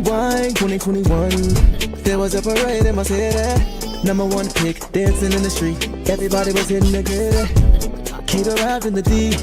Rewind 2021. There was a parade in my city. Number one pick, dancing in the street. Everybody was hitting the gritty. Cade arrived in the D,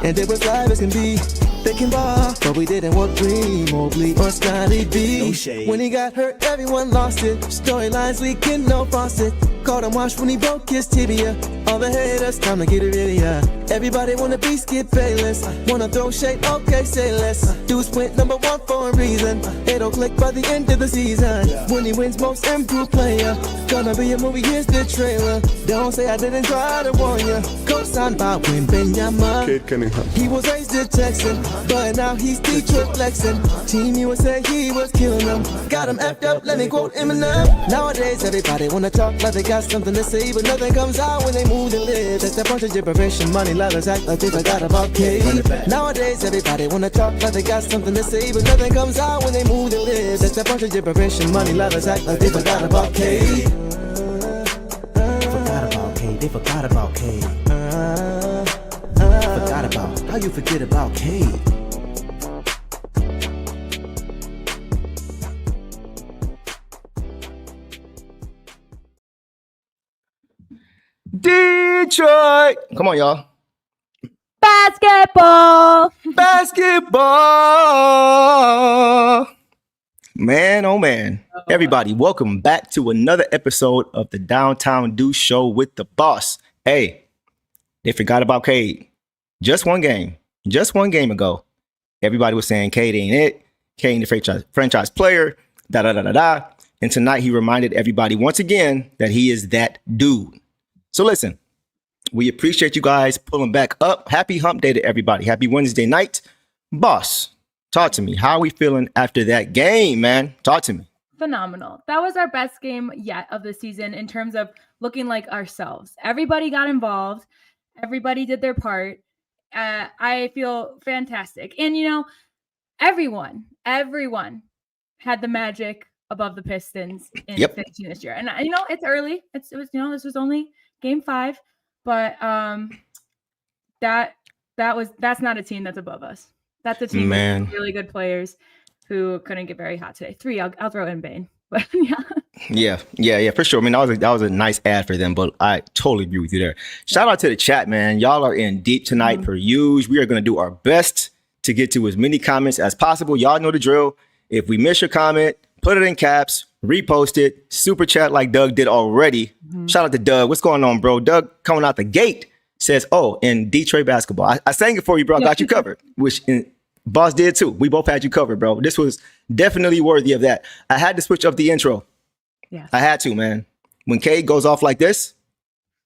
and it was live as can be. They can ball, but we didn't want Green, Mobley, or Scotty B. No shade. When he got hurt, everyone lost it. Storylines leaking, no faucet. Caught him wash when he broke his tibia. All the haters, time to get it ready, yeah. Everybody wanna be Skip Bayless. Wanna throw shade, okay, say less. Dudes went number one for a reason. It'll click by the end of the season. When he wins most improved player. Gonna be a movie, here's the trailer. Don't say I didn't try to warn ya. Co-signed by Win Benyama. Cade Cunningham. He was raised a Texan, but now he's Detroit flexing. Team USA, he was killing them. Got him effed up, let me quote Eminem. Nowadays, everybody wanna talk like they got something to say, but nothing comes out when they move and live. That's a bunch of gibberish and money lovers act like they forgot about Cade. Nowadays, everybody wanna talk like they got something to say, but nothing comes out when they move and live. That's a bunch of gibberish and money lovers act like they forgot about Cade. Forgot about Cade. They forgot about Cade. Forgot about. How you forget about Cade? Detroit. Come on, y'all. Basketball. Basketball. Man, oh man. Everybody, welcome back to another episode of the Downtown Do Show with the boss. Hey, they forgot about Cade. Just one game ago, everybody was saying Cade ain't it. Cade ain't the franchise player, da-da-da-da-da. And tonight he reminded everybody once again that he is that dude. So listen, we appreciate you guys pulling back up. Happy hump day to everybody. Happy Wednesday night. Boss, talk to me. How are we feeling after that game, man? Talk to me. Phenomenal. That was our best game yet of the season in terms of looking like ourselves. Everybody got involved. Everybody did their part. I feel fantastic. And, you know, everyone had the magic above the Pistons in finishing this year. And, you know, it's early. It was, you know, this was only game 5. But that's not a team that's above us. That's a team with really good players who couldn't get very hot today. 3, I'll throw in Bane. But yeah, for sure. I mean, that was a nice ad for them, but I totally agree with you there. Shout out to the chat, man. Y'all are in deep tonight per usual. We are going to do our best to get to as many comments as possible. Y'all know the drill. If we miss your comment, put it in caps, repost it, super chat like Doug did already. Shout out to Doug. What's going on, bro? Doug coming out the gate says, oh, in Detroit basketball. I sang it for you, bro. I got you covered, which Boss did too. We both had you covered, bro. This was definitely worthy of that. I had to switch up the intro. Yeah, I had to, man. When Cade goes off like this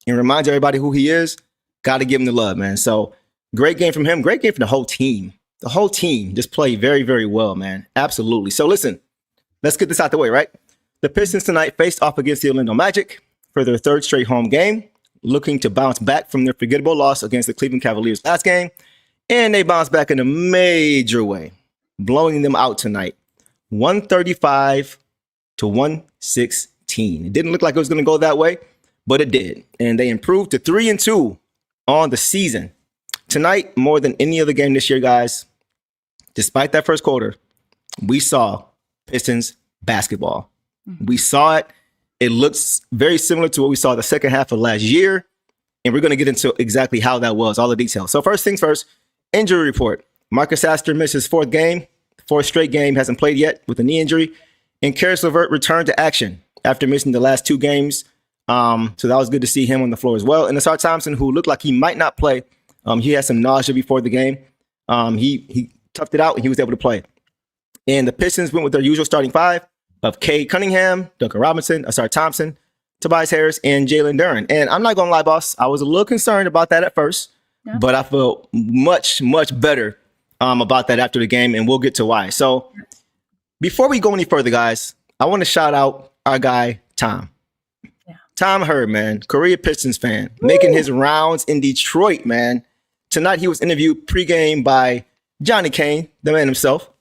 and reminds everybody who he is, got to give him the love, man. So great game from him. Great game from the whole team. The whole team just played very, very well, man. Absolutely. So listen, let's get this out the way, right? The Pistons tonight faced off against the Orlando Magic for their 3rd straight home game, looking to bounce back from their forgettable loss against the Cleveland Cavaliers last game. And they bounced back in a major way, blowing them out tonight, 135 to 116. It didn't look like it was going to go that way, but it did. And they improved to 3-2 on the season. Tonight, more than any other game this year, guys, despite that first quarter, we saw Pistons basketball. We saw it. It looks very similar to what we saw the second half of last year. And we're going to get into exactly how that was, all the details. So first things first, injury report. Marcus Astor missed his 4th game. 4th straight game, hasn't played yet with a knee injury. And Caris LeVert returned to action after missing the last 2 games. So that was good to see him on the floor as well. And Ausar Thompson, who looked like he might not play. He had some nausea before the game. He toughed it out and he was able to play. And the Pistons went with their usual starting 5 of Cade Cunningham, Duncan Robinson, Ausar Thompson, Tobias Harris, and Jalen Duren. And I'm not going to lie, boss, I was a little concerned about that at first, but I felt much, much better about that after the game, and we'll get to why. So before we go any further, guys, I want to shout out our guy, Tom. Tom HUR, man, Korea Pistons fan, making his rounds in Detroit, man. Tonight he was interviewed pregame by Johnny Kane, the man himself,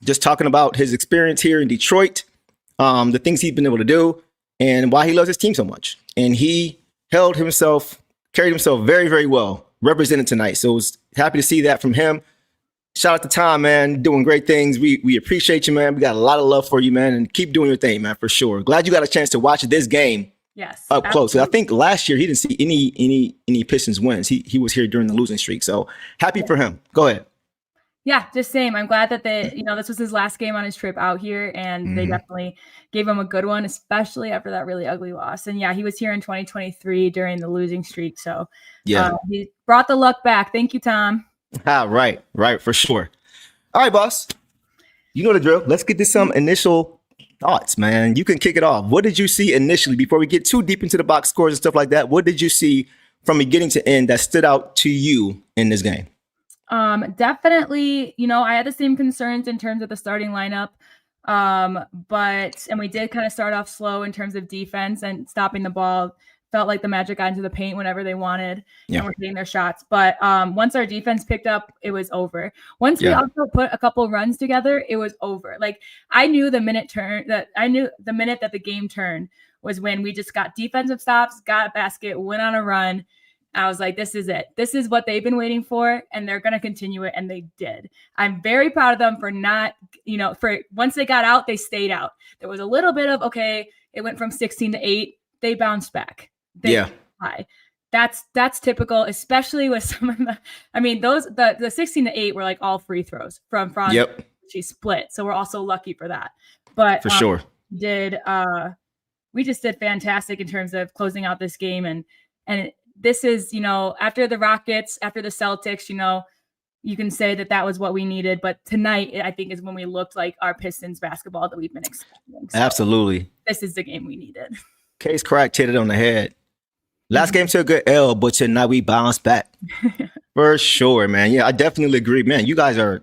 just talking about his experience here in Detroit, the things he's been able to do, and why he loves his team so much. And he carried himself very, very well, represented tonight. So I was happy to see that from him. Shout out to Tom, man. Doing great things. We appreciate you, man. We got a lot of love for you, man. And keep doing your thing, man, for sure. Glad you got a chance to watch this game Yes. up close. Absolutely. I think last year he didn't see any Pistons wins. He was here during the losing streak. So happy for him. Go ahead. Yeah, just same. I'm glad that this was his last game on his trip out here, and they definitely gave him a good one, especially after that really ugly loss. And yeah, he was here in 2023 during the losing streak. So he brought the luck back. Thank you, Tom. Right, for sure. All right, boss. You know the drill. Let's get to some initial thoughts, man. You can kick it off. What did you see initially before we get too deep into the box scores and stuff like that? What did you see from beginning to end that stood out to you in this game? Definitely, I had the same concerns in terms of the starting lineup. And we did kind of start off slow in terms of defense and stopping the ball. Felt like the Magic got into the paint whenever they wanted and were hitting their shots. But once our defense picked up, it was over. Once we also put a couple runs together, it was over. Like I knew the minute that the game turned was when we just got defensive stops, got a basket, went on a run. I was like, this is it. This is what they've been waiting for, and they're going to continue it, and they did. I'm very proud of them for not, for once they got out, they stayed out. There was a little bit of, okay, it went from 16 to 8. They bounced back. High. That's typical, especially with some of the 16 to 8 were like all free throws from Franz. Yep. She split. So we're also lucky for that. But for sure. We just did fantastic in terms of closing out this game. And this is, after the Rockets, after the Celtics, you can say that was what we needed. But tonight, I think, is when we looked like our Pistons basketball that we've been expecting. So absolutely. This is the game we needed. Case cracked, hit it on the head. Last game took a good L, but tonight we bounced back. For sure, man. Yeah, I definitely agree. Man, you guys the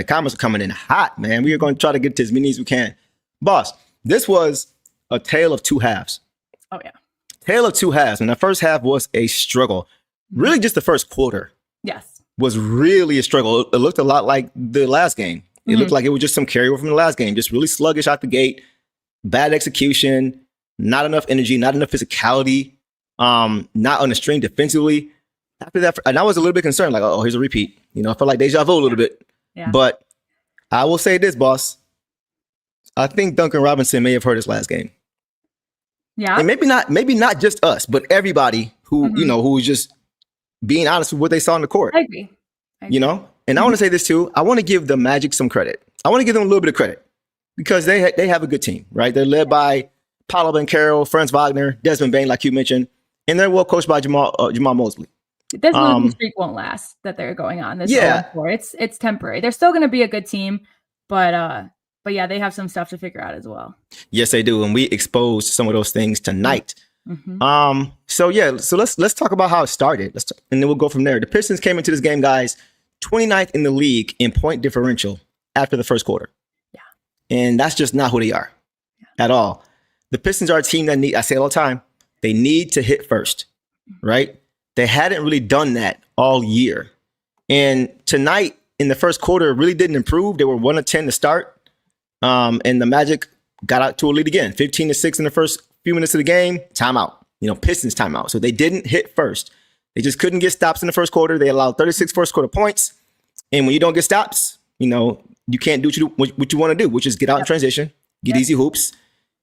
comments are coming in hot, man. We are going to try to get to as many as we can. Boss, this was a tale of two halves. Oh, yeah. Tale of two halves. And the first half was a struggle. Really just the first quarter. Yes. Was really a struggle. It looked a lot like the last game. It looked like it was just some carryover from the last game. Just really sluggish out the gate. Bad execution. Not enough energy. Not enough physicality. Not on the string defensively. After that, and I was a little bit concerned. Like, oh, here's a repeat. I felt like deja vu a little bit. Yeah. But I will say this, boss. I think Duncan Robinson may have hurt his last game. Yeah. And maybe not just us, but everybody who, who was just being honest with what they saw on the court. I agree. And I want to say this too. I want to give the Magic some credit. I want to give them a little bit of credit because they have a good team, right? They're led by Paolo Banchero, Franz Wagner, Desmond Bain, like you mentioned, and they're well coached by Jamal Mosley. This losing streak won't last that they're going on. It's temporary. They're still going to be a good team, but yeah, they have some stuff to figure out as well. Yes, they do, and we exposed some of those things tonight. So let's talk about how it started. And then we'll go from there. The Pistons came into this game, guys, 29th in the league in point differential after the first quarter. Yeah, and that's just not who they are at all. The Pistons are a team that I say it all the time, they need to hit first, right? They hadn't really done that all year. And tonight in the first quarter really didn't improve. They were 1 of 10 to start. And the Magic got out to a lead again, 15-6 in the first few minutes of the game. Timeout, Pistons timeout. So they didn't hit first. They just couldn't get stops in the first quarter. They allowed 36 first quarter points. And when you don't get stops, you can't do what you want to do, which is get out in transition, get easy hoops.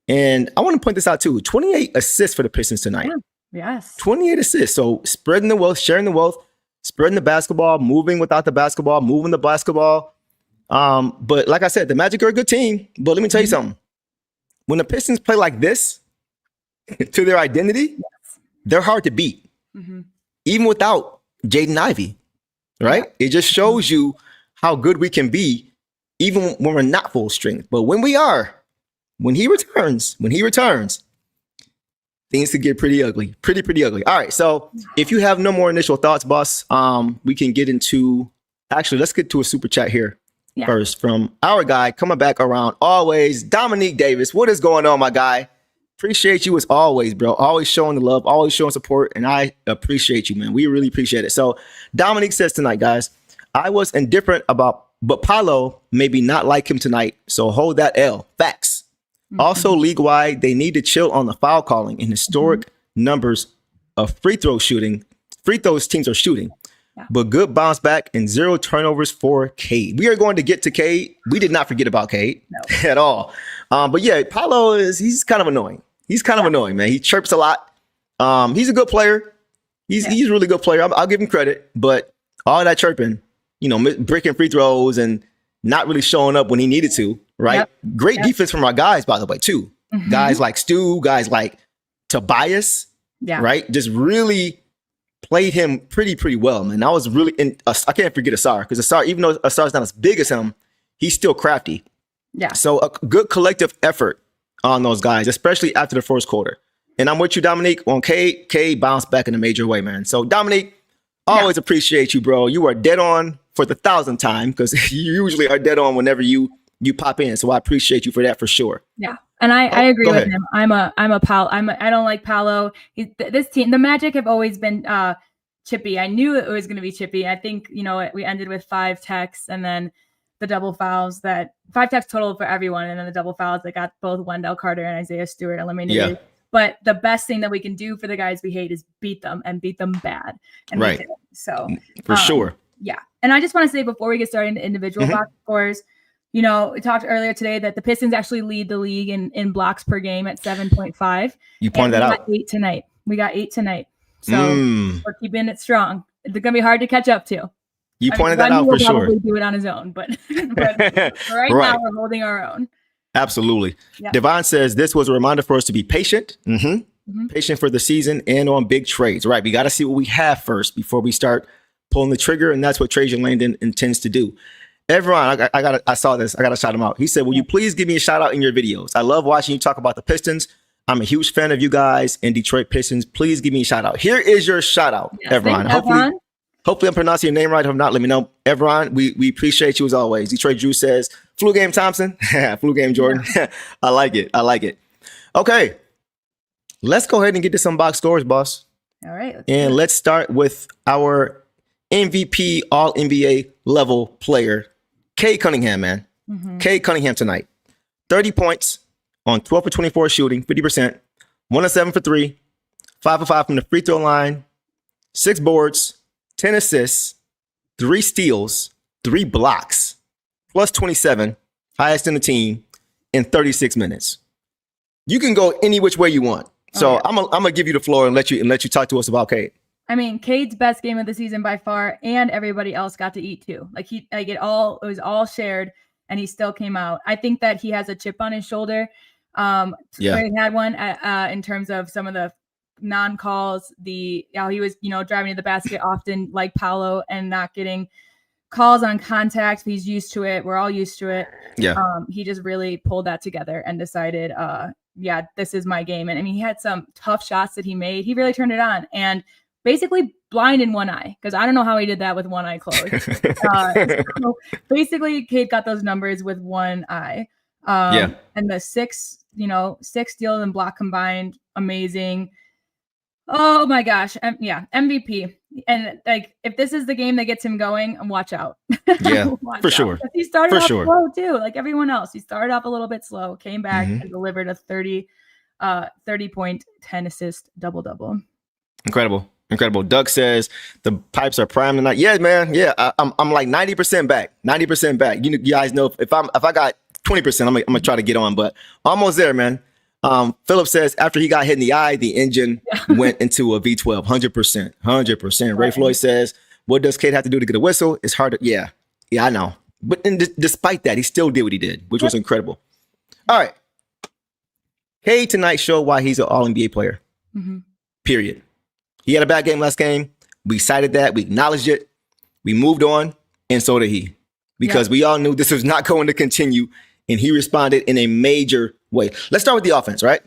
And I want to point this out too. 28 assists for the Pistons tonight. Yeah. Yes. 28 assists. So spreading the wealth, sharing the wealth, spreading the basketball, moving without the basketball, moving the basketball. But like I said, the Magic are a good team. But let me tell you something. When the Pistons play like this, to their identity, they're hard to beat. Even without Jaden Ivey, right? It just shows you how good we can be, even when we're not full strength. But when we are, when he returns, things could get pretty ugly, pretty ugly. All right, so if you have no more initial thoughts, boss, we can get into, actually, let's get to a super chat here first from our guy coming back around always, Dominique Davis. What is going on, my guy? Appreciate you as always, bro. Always showing the love, always showing support, and I appreciate you, man. We really appreciate it. So Dominique says tonight, guys, I was indifferent but Paolo maybe not like him tonight, so hold that L. Facts. Also, league-wide, they need to chill on the foul calling and historic numbers of free throws teams are shooting. but good bounce back and 0 turnovers for Cade. We are going to get to Cade. We did not forget about Cade at all. But yeah, Paolo he's kind of annoying. He's kind of annoying, man. He chirps a lot. He's a good player. He's a really good player. I'll give him credit, but all that chirping, breaking free throws and not really showing up when he needed to, right? Yep. Great defense from our guys, by the way, too. Mm-hmm. Guys like Stu, guys like Tobias, right? Just really played him pretty well, man. I was really I can't forget Ausar, because Ausar, even though Asar's not as big as him, he's still crafty. Yeah. So a good collective effort on those guys, especially after the first quarter. And I'm with you, Dominique, on Cade. Cade bounced back in a major way, man. So, Dominique, always appreciate you, bro. You are dead on for the 1,000th time, because you usually are dead on whenever you pop in. So I appreciate you for that for sure. Yeah. And I agree with him. I don't like Paolo. This team, the Magic have always been chippy. I knew it was going to be chippy. I think, we ended with 5 techs and then the double fouls, 5 techs total for everyone. And then the double fouls that got both Wendell Carter and Isaiah Stewart eliminated. Yeah. But the best thing that we can do for the guys we hate is beat them and beat them bad. And right. So for sure. Yeah. And I just want to say, before we get started into individual box scores, we talked earlier today that the Pistons actually lead the league in blocks per game at 7.5. You pointed that out. We got 8 tonight. So we're keeping it strong. It's going to be hard to catch up to. You pointed that out for sure. Probably do it on his own, but right now we're holding our own. Absolutely. Yep. Devon says this was a reminder for us to be patient. Patient for the season and on big trades. Right. We got to see what we have first before we start pulling the trigger. And that's what Trajan Langdon intends to do. Everyone, I saw this. I got to shout him out. He said, will you please give me a shout out in your videos? I love watching you talk about the Pistons. I'm a huge fan of you guys and Detroit Pistons. Please give me a shout out. Here is your shout out, everyone. Hopefully I'm pronouncing your name right. If not, let me know. Everyone, we appreciate you as always. Detroit Drew says, flu game Thompson. Flu game Jordan. I like it. Okay. Let's go ahead and get to some box scores, boss. All right. Let's start with our MVP All-NBA level player, Cade Cunningham, man. Cade Cunningham tonight. 30 points on 12 for 24 shooting, 50%. 1 of 7 for 3. 5 for 5 from the free throw line. 6 boards. 10 assists, 3 steals, 3 blocks, plus 27, highest in the team, in 36 minutes. You can go any which way you want. So I'm gonna give you the floor and let you talk to us about Cade. I mean, Cade's best game of the season by far, and everybody else got to eat too. It was all shared, and he still came out. I think that he has a chip on his shoulder. He had one in terms of some of the non-calls, how he was, driving to the basket often like Paolo and not getting calls on contact. He's used to it. We're all used to it. Yeah. He just really pulled that together and decided, this is my game. And I mean, he had some tough shots that he made. He really turned it on and basically blind in one eye, because I don't know how he did that with one eye closed. So basically, Cade got those numbers with one eye. And the 6 steals and block combined, amazing. Oh my gosh. MVP. And if this is the game that gets him going, watch out. Yeah, for sure. He started off slow too, like everyone else. He started off a little bit slow, came back and delivered a 30 point, 10 assist, double-double. Incredible. Doug says the pipes are primed tonight. Yeah, man. Yeah, I'm like 90% back. 90% back. You guys know if I got 20%, I'm gonna try to get on, but almost there, man. Philip says after he got hit in the eye, the engine went into a V12. 100%. Ray Floyd says, what does Cade have to do to get a whistle? It's hard to, yeah, I know. But despite that, he still did what he did, which was incredible. All right. Cade tonight showed why he's an All-NBA player. Period. He had a bad game last game. We cited that. We acknowledged it. We moved on. And so did he. Because we all knew this was not going to continue. And he responded in a major way. Let's start with the offense, right?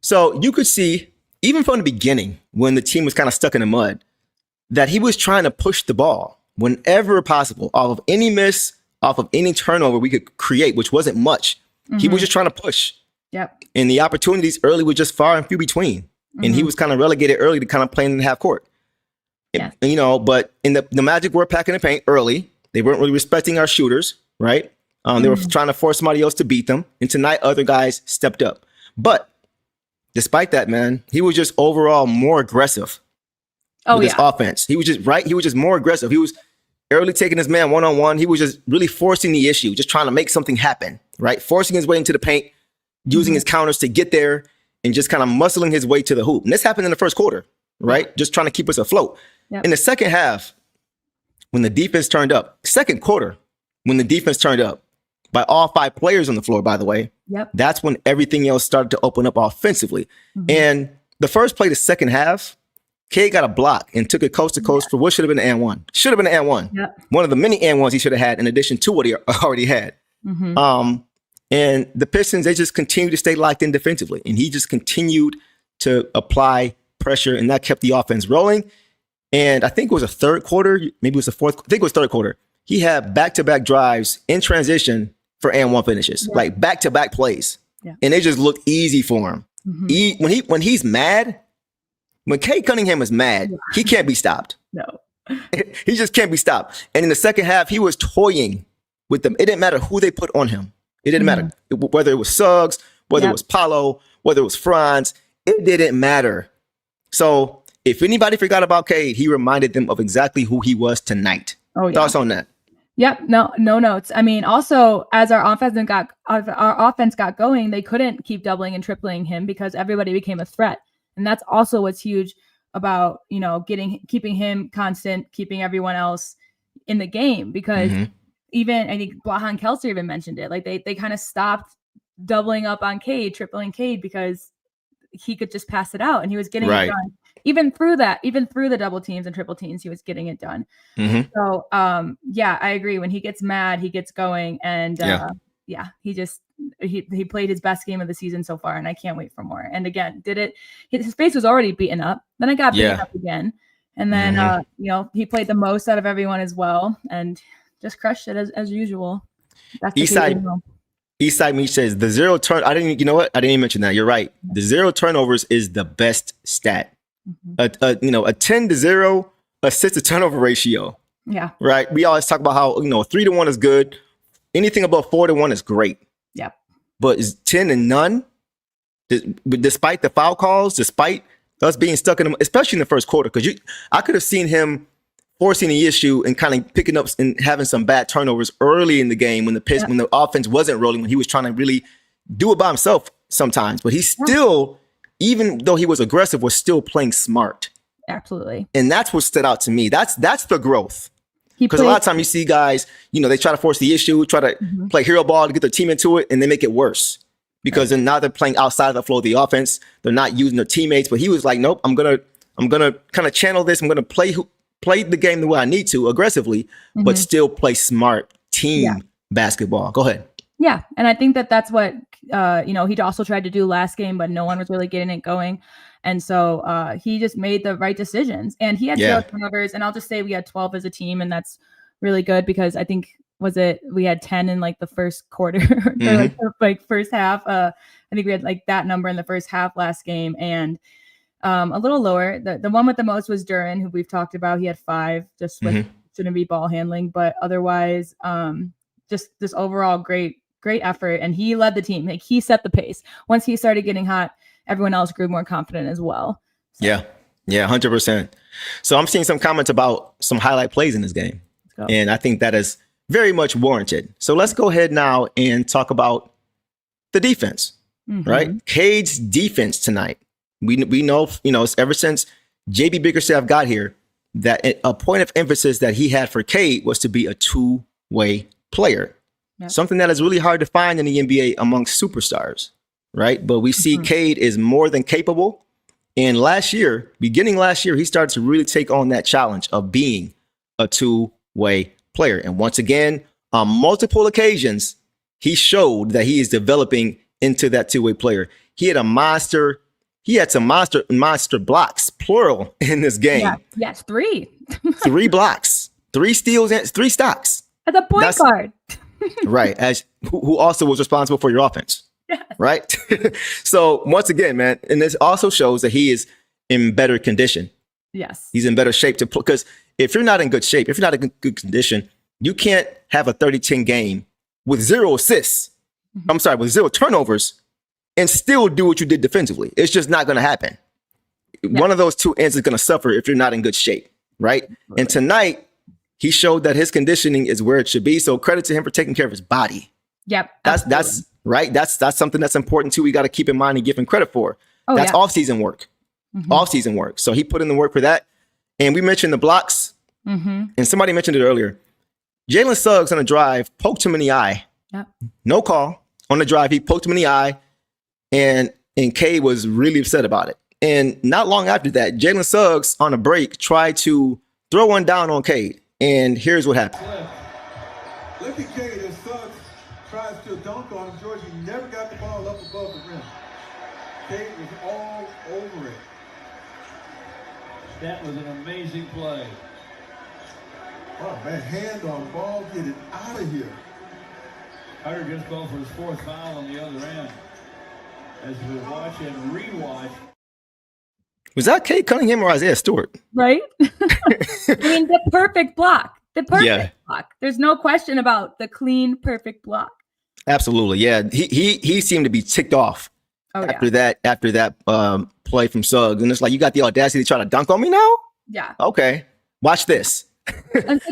So you could see, even from the beginning, when the team was kind of stuck in the mud, that he was trying to push the ball whenever possible, off of any miss, off of any turnover we could create, which wasn't much. He was just trying to push. Yep. And the opportunities early were just far and few between. And he was kind of relegated early to kind of playing in the half court. Yeah. And, but in the Magic were packing the paint early. They weren't really respecting our shooters, right? They were trying to force somebody else to beat them. And tonight, other guys stepped up. But despite that, man, he was just overall more aggressive with this offense. He was just right. He was just more aggressive. He was early taking his man one-on-one. He was just really forcing the issue, just trying to make something happen, right? Forcing his way into the paint, using his counters to get there, and just kind of muscling his way to the hoop. And this happened in the first quarter, right? Just trying to keep us afloat. Yep. In the second half, when the defense turned up, second quarter, when the defense turned up, by all 5 players on the floor, by the way, that's when everything else started to open up offensively. And the first play, the second half, Cade got a block and took it coast to coast for what should have been an and one. Should have been an and one. One of the many and ones he should have had in addition to what he already had. And the Pistons, they just continued to stay locked in defensively. And he just continued to apply pressure, and that kept the offense rolling. And I think it was a third quarter, maybe it was the fourth, I think it was third quarter. He had back-to-back drives in transition for and one finishes, like back-to-back plays. And they just looked easy for him. When he's mad, when Cade Cunningham is mad, he can't be stopped. No. He just can't be stopped. And in the second half, he was toying with them. It didn't matter who they put on him. It didn't matter whether it was Suggs, whether it was Paolo, whether it was Franz. It didn't matter. So if anybody forgot about Cade, he reminded them of exactly who he was tonight. Thoughts on that? Yep. No notes. I mean, also as our offense got going, they couldn't keep doubling and tripling him because everybody became a threat. And that's also what's huge about, keeping him constant, keeping everyone else in the game, because even I think Blahan Kelser even mentioned it. Like they kind of stopped doubling up on Cade, tripling Cade, because he could just pass it out and he was getting it done. Even through the double teams and triple teams, he was getting it done. So I agree. When he gets mad, he gets going, and he played his best game of the season so far, and I can't wait for more. And again, his face was already beaten up. Then it got beaten up again. And then he played the most out of everyone as well, and just crushed it as usual. That's Eastside Me says the zero turn. I didn't even mention that. You're right. The zero turnovers is the best stat. A 10-0 assist to turnover ratio. Yeah. Right. We always talk about how 3-1 is good. Anything above 4-1 is great. Yeah. But is 10 and none, despite the foul calls, despite us being stuck in them, especially in the first quarter, because I could have seen him forcing the issue and kind of picking up and having some bad turnovers early in the game when the offense wasn't rolling, when he was trying to really do it by himself sometimes. But he still, even though he was aggressive, was still playing smart. Absolutely. And that's what stood out to me. That's the growth. Because a lot of times you see guys, they try to force the issue, try to play hero ball to get their team into it, and they make it worse. Because then now they're playing outside of the flow of the offense. They're not using their teammates. But he was like, nope, I'm gonna kind of channel this. I'm gonna play the game the way I need to, aggressively, but still play smart team basketball. Go ahead. Yeah, and I think that's what he also tried to do last game, but no one was really getting it going. And so he just made the right decisions. And he had 0 turnovers, and I'll just say we had 12 as a team, and that's really good because I think we had 10 in like the first quarter or like first half. I think we had like that number in the first half last game, and a little lower. The one with the most was Duren, who we've talked about. He had 5, just with shouldn't be ball handling, but otherwise, just this overall great effort. And he led the team. Like he set the pace. Once he started getting hot, everyone else grew more confident as well. So. Yeah, 100%. So I'm seeing some comments about some highlight plays in this game, and I think that is very much warranted. So let's go ahead now and talk about the defense, right? Cade's defense tonight. We know, ever since JB Bickerstaff got here, that a point of emphasis that he had for Cade was to be a two-way player. Yep. Something that is really hard to find in the NBA amongst superstars, right? But we see Cade is more than capable. And beginning last year, he started to really take on that challenge of being a two-way player. And once again, on multiple occasions, he showed that he is developing into that two-way player. He had some monster blocks, plural, in this game. Yeah. Yes, 3. 3 blocks, 3 steals, and 3 stocks. As a point guard. Right. Who also was responsible for your offense. Yes. Right. So once again, man, and this also shows that he is in better condition. Yes. He's in better shape to play. Because if you're not in good shape, if you're not in good condition, you can't have a 30-10 game with 0 assists. With 0 turnovers and still do what you did defensively. It's just not going to happen. one of those two ends is going to suffer if you're not in good shape, right? Absolutely. And tonight, he showed that his conditioning is where it should be. So credit to him for taking care of his body. Yep. That's right. That's something that's important too. We got to keep in mind and give him credit for. That's off-season work. Off-season work. So he put in the work for that. And we mentioned the blocks. And somebody mentioned it earlier. Jalen Suggs on a drive poked him in the eye. Yep. No call. On the drive, he poked him in the eye. And Cade was really upset about it. And not long after that, Jalen Suggs on a break tried to throw one down on Cade. And here's what happened. Look at Cade as Suggs tries to dunk on him. George, he never got the ball up above the rim. Cade was all over it. That was an amazing play. Oh, man, hand on ball, get it out of here. Carter just called for his fourth foul on the other end. As we watch and rewatch. Was that Cade Cunningham or Isaiah Stewart? Right? I mean, the perfect block. The perfect block. There's no question about the clean, perfect block. Absolutely. Yeah. He seemed to be ticked off after that play from Suggs. And it's like, you got the audacity to try to dunk on me now? Yeah. Okay. Watch this. And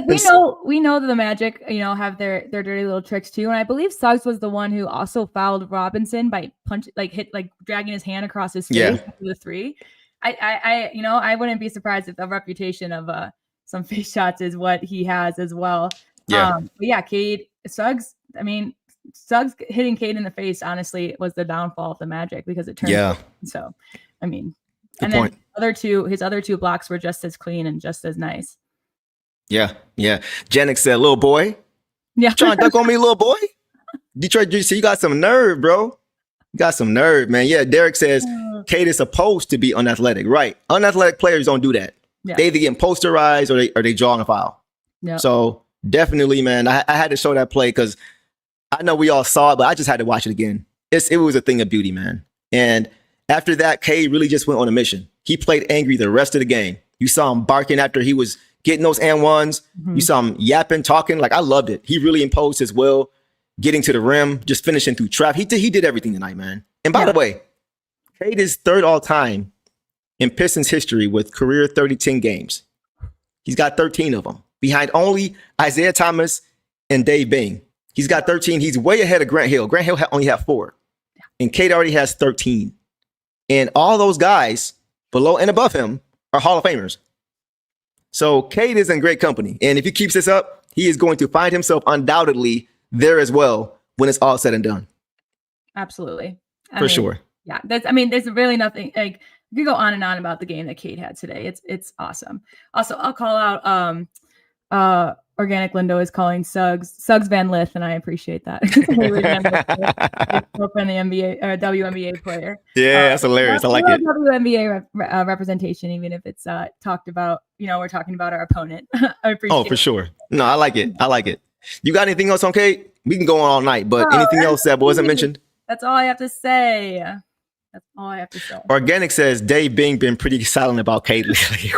we know that the Magic, have their dirty little tricks too. And I believe Suggs was the one who also fouled Robinson by dragging his hand across his face after the three. I wouldn't be surprised if the reputation of some face shots is what he has as well. Yeah. Cade Suggs. I mean, Suggs hitting Cade in the face honestly was the downfall of the Magic because it turned. Yeah. So, I mean, good point. Then his other two blocks were just as clean and just as nice. Yeah. Janik said, "Little boy, trying to dunk on me, little boy." Detroit, you got some nerve, bro. You got some nerve, man. Yeah. Derek says Cade is supposed to be unathletic, right? Unathletic players don't do that. Yeah. They either get posterized or they draw on a foul. Yeah. So definitely, man, I had to show that play because I know we all saw it, but I just had to watch it again. It was a thing of beauty, man. And after that, Cade really just went on a mission. He played angry the rest of the game. You saw him barking after he was getting those and ones. You saw him yapping, talking. Like, I loved it. He really imposed his will, getting to the rim, just finishing through trap. He did everything tonight, man. And by the way, Cade is third all time in Pistons history with career 30-10 games. He's got 13 of them, behind only Isaiah Thomas and Dave Bing. He's got 13. He's way ahead of Grant Hill. Grant Hill only had 4. And Cade already has 13. And all those guys below and above him are Hall of Famers. So Cade is in great company. And if he keeps this up, he is going to find himself undoubtedly there as well when it's all said and done. Absolutely. For sure. Yeah. There's really nothing like you could go on and on about the game that Cade had today. It's awesome. Also, I'll call out Organic Lindo is calling Suggs Van Lith, and I appreciate that. From the NBA WNBA player. Yeah, that's hilarious. I like it. WNBA representation, even if it's talked about. We're talking about our opponent. I appreciate. Oh, for sure. No, I like it. You got anything else on Cade? We can go on all night, but anything else that wasn't mentioned? That's all I have to say. Organic says Dave Bing been pretty silent about Cade lately.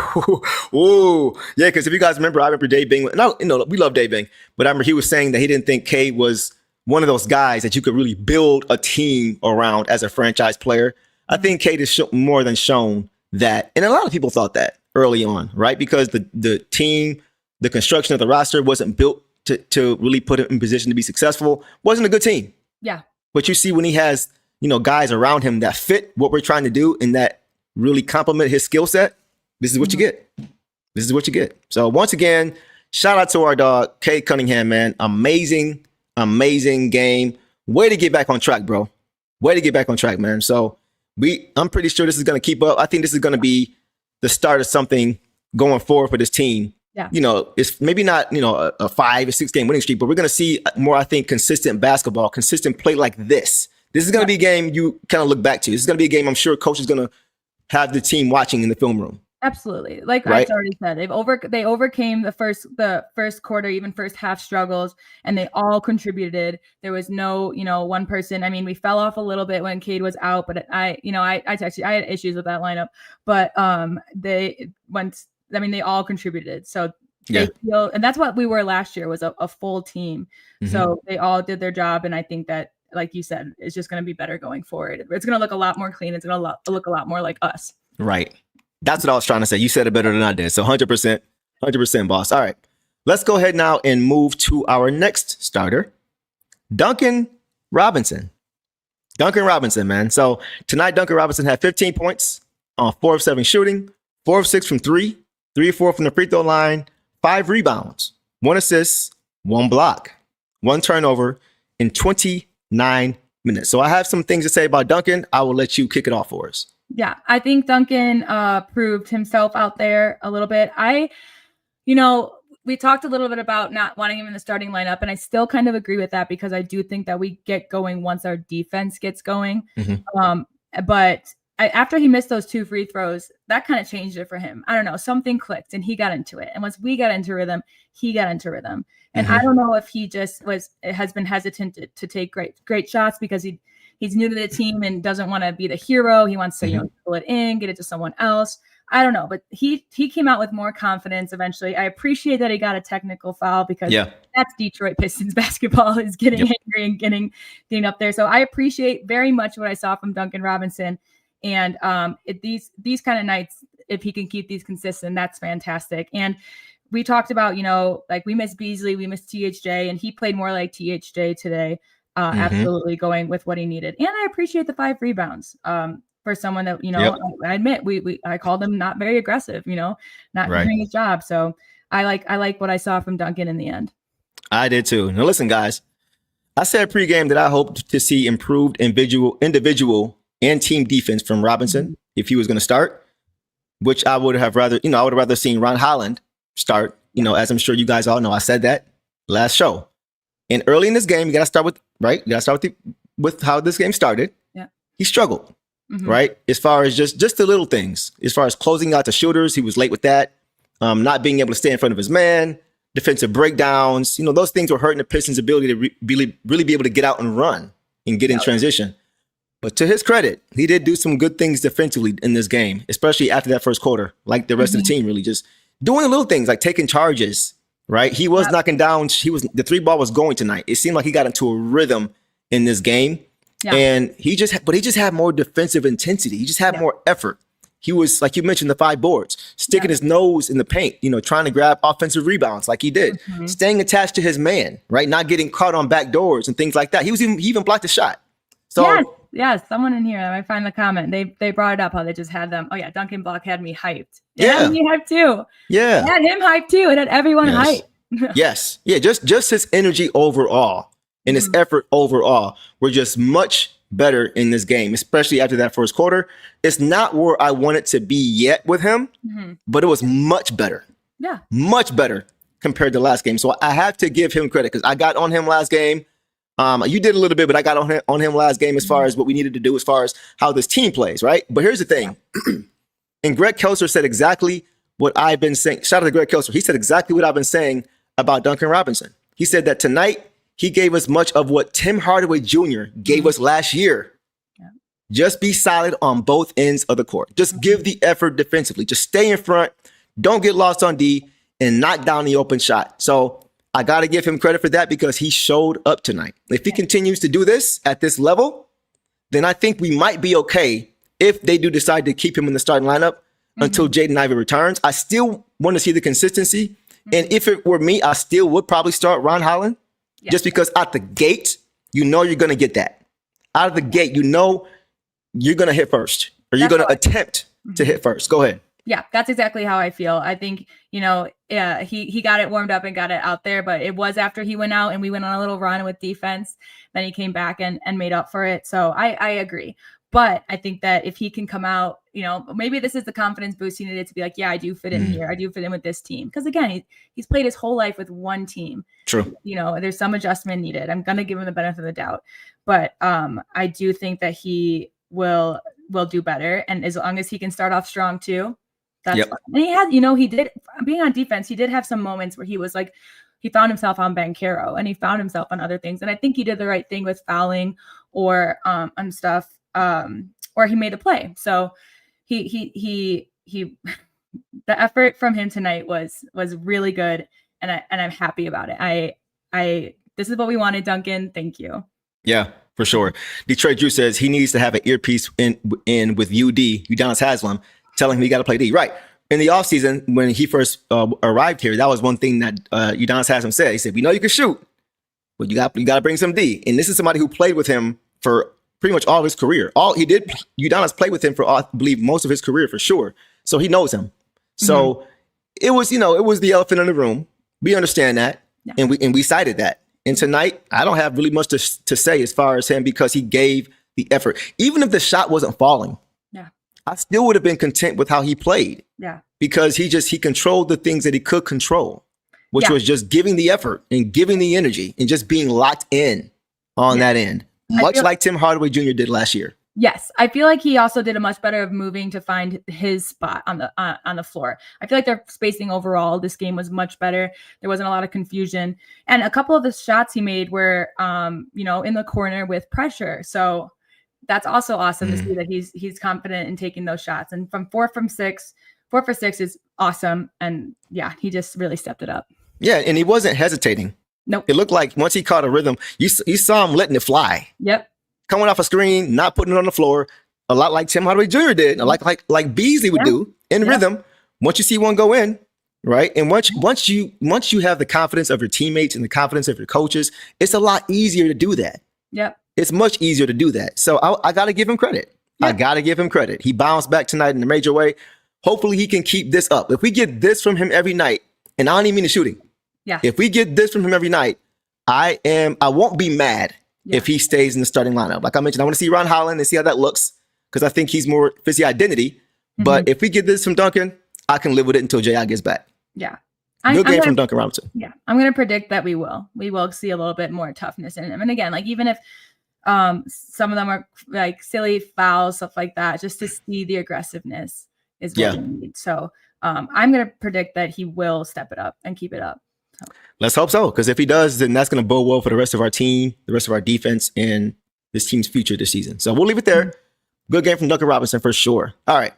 Ooh. Yeah, because if you guys remember, I remember Dave Bing. No, we love Dave Bing, but I remember he was saying that he didn't think Cade was one of those guys that you could really build a team around as a franchise player. I think Cade has more than shown that, and a lot of people thought that early on, right? Because the team, the construction of the roster wasn't built to really put him in position to be successful. Wasn't a good team. Yeah. But you see when he has guys around him that fit what we're trying to do and that really complement his skill set, this is what you get. This is what you get. So once again, shout out to our dog, Cade Cunningham, man. Amazing game. Way to get back on track, bro. Way to get back on track, man. So I'm pretty sure this is going to keep up. I think this is going to be the start of something going forward for this team. Yeah. It's maybe not, a 5 or 6 game winning streak, but we're going to see more, I think, consistent basketball, consistent play like this. This is going to be a game you kind of look back to. This is going to be a game I'm sure coach is going to have the team watching in the film room. Absolutely. Like right? I already said, they overcame the first quarter, even first half struggles, and they all contributed. There was no, one person. I mean, we fell off a little bit when Cade was out, but I texted you, I had issues with that lineup, but they all contributed. So they feel, and that's what we were last year, was a full team. Mm-hmm. So they all did their job. And I think that, like you said, it's just going to be better going forward. It's going to look a lot more clean. It's going to look a lot more like us. Right. That's what I was trying to say. You said it better than I did. So 100%, boss. All right. Let's go ahead now and move to our next starter, Duncan Robinson. Duncan Robinson, man. So tonight, Duncan Robinson had 15 points on 4 of 7 shooting, 4 of 6 from 3, 3 of 4 from the free throw line, 5 rebounds, 1 assist, 1 block, 1 turnover in 29 minutes. So I have some things to say about Duncan. I will let you kick it off for us. Yeah, I think Duncan proved himself out there a little bit. We talked a little bit about not wanting him in the starting lineup, and I still kind of agree with that because I do think that we get going once our defense gets going. But after he missed those 2 free throws, that kind of changed it for him. I don't know, something clicked and he got into it. And once we got into rhythm, he got into rhythm. And I don't know if he just has been hesitant to take great shots because he's new to the team and doesn't want to be the hero. He wants to pull it in, get it to someone else. I don't know, but he came out with more confidence eventually. I appreciate that he got a technical foul because that's Detroit Pistons basketball, is getting angry and getting up there. So I appreciate very much what I saw from Duncan Robinson. And these kind of nights, if he can keep these consistent, that's fantastic. And we talked about, like we miss Beasley, we miss THJ, and he played more like THJ today. Absolutely going with what he needed. And I appreciate the 5 rebounds. For someone that, I admit I called him not very aggressive, not doing his job. So I like what I saw from Duncan in the end. I did too. Now listen, guys, I said pregame that I hoped to see improved individual and team defense from Robinson if he was going to start, which I would have rather seen Ron Holland start, as I'm sure you guys all know. I said that last show. And early in this game, you got to start with how this game started. Yeah. He struggled. Right? As far as just the little things, as far as closing out the shooters, he was late with that. Not being able to stay in front of his man, defensive breakdowns, those things were hurting the Pistons' ability to really be able to get out and run and get in transition. But to his credit, he did do some good things defensively in this game, especially after that first quarter, like the rest of the team, really just doing little things like taking charges, right? He was knocking down, the 3-ball was going tonight. It seemed like he got into a rhythm in this game. Yeah. And he just had more defensive intensity. He just had more effort. He was, like you mentioned, the 5 boards, sticking his nose in the paint, trying to grab offensive rebounds like he did, staying attached to his man, right? Not getting caught on back doors and things like that. He even blocked a shot. So yes, someone in here, I find the comment. They brought it up how they just had them. Oh yeah, Duncan Block had me hyped. It had me hyped too. Yeah. It had him hyped too. It had everyone hyped. Yes. Yeah, just his energy overall. And his effort overall were just much better in this game, especially after that first quarter. It's not where I want it to be yet with him, but it was much better. Yeah. Much better compared to last game. So I have to give him credit because I got on him last game. You did a little bit, but I got on him last game as far as what we needed to do as far as how this team plays, right? But here's the thing. And Greg Kelser said exactly what I've been saying. Shout out to Greg Kelser. He said exactly what I've been saying about Duncan Robinson. He said that tonight, he gave us much of what Tim Hardaway Jr. gave us last year. Yeah. Just be solid on both ends of the court. Just give the effort defensively. Just stay in front. Don't get lost on D and knock down the open shot. So I got to give him credit for that because he showed up tonight. If he continues to do this at this level, then I think we might be okay if they do decide to keep him in the starting lineup until Jaden Ivey returns. I still want to see the consistency. And if it were me, I still would probably start Ron Holland. Yeah. Just because out the gate, you're going to get that. Out of the gate, you're going to hit first or you're going to attempt to hit first. Go ahead. Yeah, that's exactly how I feel. I think, he got it warmed up and got it out there, but it was after he went out and we went on a little run with defense. Then he came back and made up for it. So I agree. But I think that if he can come out, maybe this is the confidence boost he needed to be like, yeah, I do fit in here. I do fit in with this team. Because again, he's played his whole life with one team. True. There's some adjustment needed. I'm going to give him the benefit of the doubt. But I do think that he will do better. And as long as he can start off strong too, that's fine. And he had, he did, being on defense, he did have some moments where he was like, he found himself on Banchero and he found himself on other things. And I think he did the right thing with fouling or on stuff. Or he made a play. So he the effort from him tonight was really good. And I'm happy about it. This is what we wanted, Duncan. Thank you. Yeah, for sure. Detroit Drew says he needs to have an earpiece in with Udonis Haslem. telling him he got to play D. Right. In the offseason, when he first arrived here, that was one thing that Udonis Haslem said. He said, we know you can shoot, but you got to bring some D. And this is somebody who played with him for pretty much all of his career. Udonis played with him for, I believe, most of his career for sure. So he knows him. So it was the elephant in the room. We understand that. Yeah. And we cited that. And tonight, I don't have really much to say as far as him because he gave the effort. Even if the shot wasn't falling, I still would have been content with how he played. Yeah. Because he controlled the things that he could control, which was just giving the effort and giving the energy and just being locked in on that end. Much like Tim Hardaway Jr. did last year. Yes, I feel like he also did a much better of moving to find his spot on the floor. I feel like their spacing overall, this game was much better. There wasn't a lot of confusion, and a couple of the shots he made were, in the corner with pressure. So that's also awesome to see that he's confident in taking those shots. And from 4 for 6 is awesome. And yeah, he just really stepped it up. Yeah, and he wasn't hesitating. Nope. It looked like once he caught a rhythm, you saw him letting it fly. Yep. Coming off a screen, not putting it on the floor, a lot like Tim Hardaway Jr. did, like Beasley would do in rhythm. Once you see one go in, right? And once you have the confidence of your teammates and the confidence of your coaches, it's a lot easier to do that. Yep. It's much easier to do that. So I got to give him credit. Yep. I got to give him credit. He bounced back tonight in a major way. Hopefully he can keep this up. If we get this from him every night, and I don't even mean the shooting. Yeah. If we get this from him every night, I won't be mad if he stays in the starting lineup. Like I mentioned, I want to see Ron Holland and see how that looks because I think he's more fits the identity. Mm-hmm. But if we get this from Duncan, I can live with it until J.I. gets back. Yeah. Good game from Duncan Robinson. Yeah. I'm going to predict that we will see a little bit more toughness in him. And again, like even if some of them are like silly fouls, stuff like that, just to see the aggressiveness is what we need. So I'm going to predict that he will step it up and keep it up. So. Let's hope so, because if he does, then that's going to bode well for the rest of our team, the rest of our defense, and this team's future this season. So we'll leave it there. Mm-hmm. Good game from Duncan Robinson for sure. All right,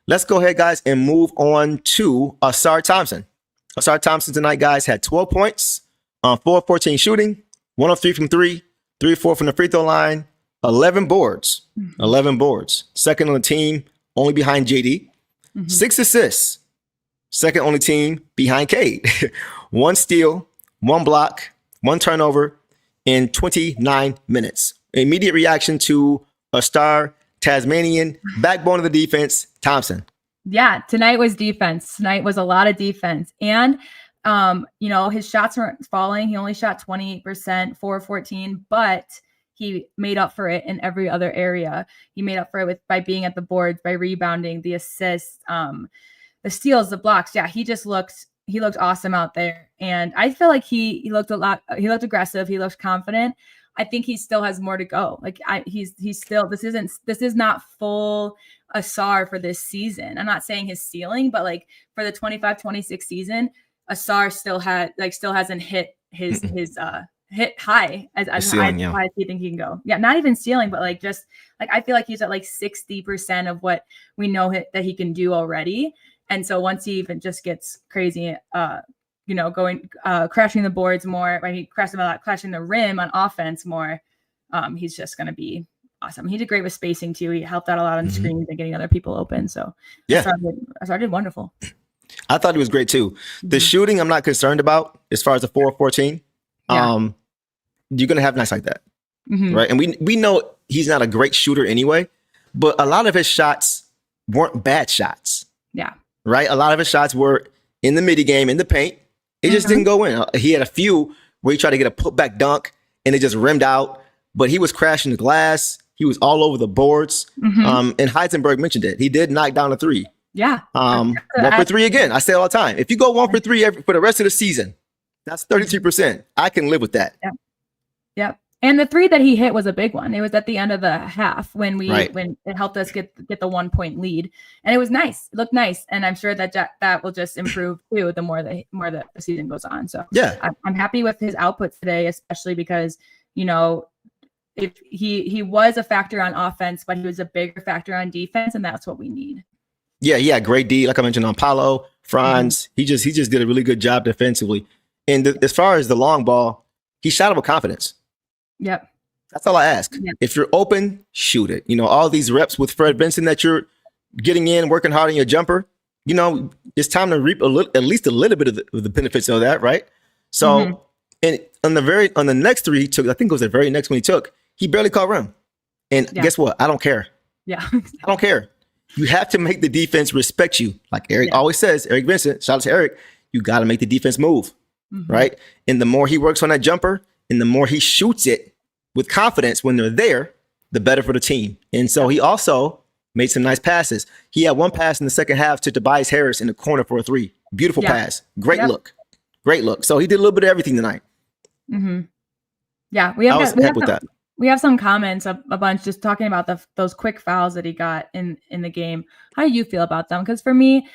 let's go ahead, guys, and move on to Ausar Thompson. Ausar Thompson tonight, guys, had 12 points on 4 of 14 shooting, 1 of 3 from 3, 3 of 4 from the free throw line, 11 boards. Mm-hmm. 11 boards. Second on the team, only behind JD. Mm-hmm. 6 assists. Second only team behind Cade. 1 steal, 1 block, 1 turnover in 29 minutes. Immediate reaction to a star Tasmanian backbone of the defense, Thompson. Yeah, tonight was defense. Tonight was a lot of defense. And, his shots weren't falling. He only shot 28%, 4 of 14, but he made up for it in every other area. He made up for it by being at the boards, by rebounding, the assists, the steals, the blocks. Yeah, he looked awesome out there. And I feel like he looked aggressive. He looked confident. I think he still has more to go. Like he's still, this is not full Ausar for this season. I'm not saying his ceiling, but like for the 25-26 season, Ausar still hasn't hit his hit high as high as you think he can go. Yeah, not even ceiling, but like just like I feel like he's at like 60% of what we know that he can do already. And so once he even just gets crazy, going crashing the boards more, right? He crashing the rim on offense more. He's just going to be awesome. He did great with spacing too. He helped out a lot on screens and getting other people open. So yeah, Ausar did wonderful. I thought he was great too. The shooting, I'm not concerned about as far as the 4 of 14. Yeah. You're going to have nights like that, right? And we know he's not a great shooter anyway, but a lot of his shots weren't bad shots. Yeah. Right? A lot of his shots were in the midi game, in the paint. It just didn't go in. He had a few where he tried to get a putback dunk and it just rimmed out, but he was crashing the glass. He was all over the boards. And Heisenberg mentioned it. He did knock down a 3. Yeah. 1 for 3 again. I say all the time. If you go 1 for 3 for the rest of the season, that's 33%. I can live with that. Yeah. Yep. And the 3 that he hit was a big one. It was at the end of the half when when it helped us get the 1 point lead, and it was nice. It looked nice, and I'm sure that will just improve too the more the season goes on. So yeah, I'm happy with his output today, especially because if he was a factor on offense, but he was a bigger factor on defense, and that's what we need. Yeah, great D, like I mentioned on Paolo, Franz. He just did a really good job defensively, and as far as the long ball, he shot it with confidence. Yep. That's all I ask. Yep. If you're open, shoot it. All these reps with Fred Benson that you're getting in, working hard on your jumper, you know, it's time to reap at least a little bit of the benefits of that, right? So, and on the next three he took, I think it was the very next one he took, he barely caught rim. And guess what? I don't care. Yeah. I don't care. You have to make the defense respect you. Like Eric always says, Eric Vincent, shout out to Eric, you got to make the defense move, right? And the more he works on that jumper and the more he shoots it with confidence when they're there, the better for the team. And so he also made some nice passes. He had one pass in the second half to Tobias Harris in the corner for a 3. Beautiful pass. Great look. Great look. So he did a little bit of everything tonight. Yeah, we have some comments, a bunch, just talking about those quick fouls that he got in the game. How do you feel about them? Because for me,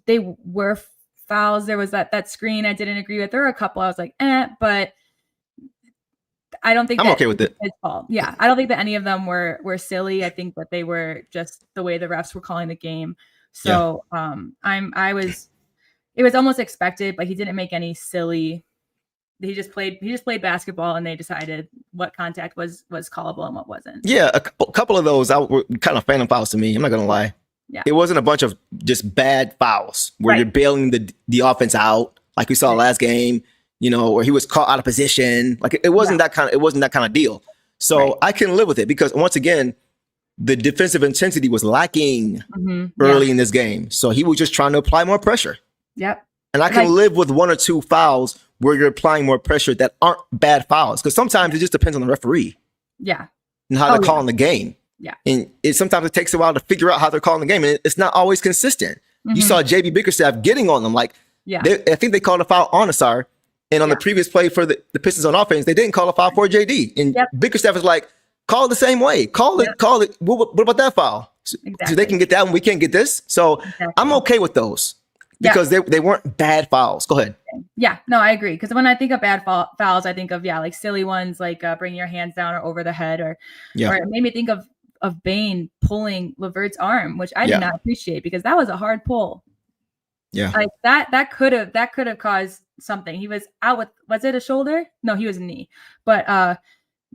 they were fouls. There was that screen I didn't agree with. There were a couple I was like, but I don't think I'm okay with it. His fault. Yeah, I don't think that any of them were silly. I think that they were just the way the refs were calling the game. So it was almost expected, but he didn't make any silly. He just played basketball, and they decided what contact was callable and what wasn't. Yeah, a couple of those were kind of phantom fouls to me. I'm not gonna lie. Yeah, it wasn't a bunch of just bad fouls where you're bailing the offense out, like we saw last game. You know, or he was caught out of position. Like it wasn't that kind of deal. So I can live with it because once again, the defensive intensity was lacking early in this game. So he was just trying to apply more pressure. Yep. And I can live with 1 or 2 fouls where you're applying more pressure that aren't bad fouls. Because sometimes it just depends on the referee. Yeah. And how they're calling the game. Yeah. And sometimes it takes a while to figure out how they're calling the game. And it's not always consistent. You saw JB Bickerstaff getting on them. Like, I think they called a foul on Ausar. And on the previous play for the Pistons on offense, they didn't call a foul for JD. And Bickerstaff is like, call it the same way. Call it. What about that foul? So they can get that one, we can't get this. So I'm okay with those because they weren't bad fouls. Go ahead. Yeah, no, I agree. Because when I think of bad fouls, I think of, like silly ones like bringing your hands down or over the head. Or it made me think of Bane pulling LeVert's arm, which I did not appreciate because that was a hard pull. Yeah, like that could have caused something. He was out with, was it a shoulder? No, he was a knee. But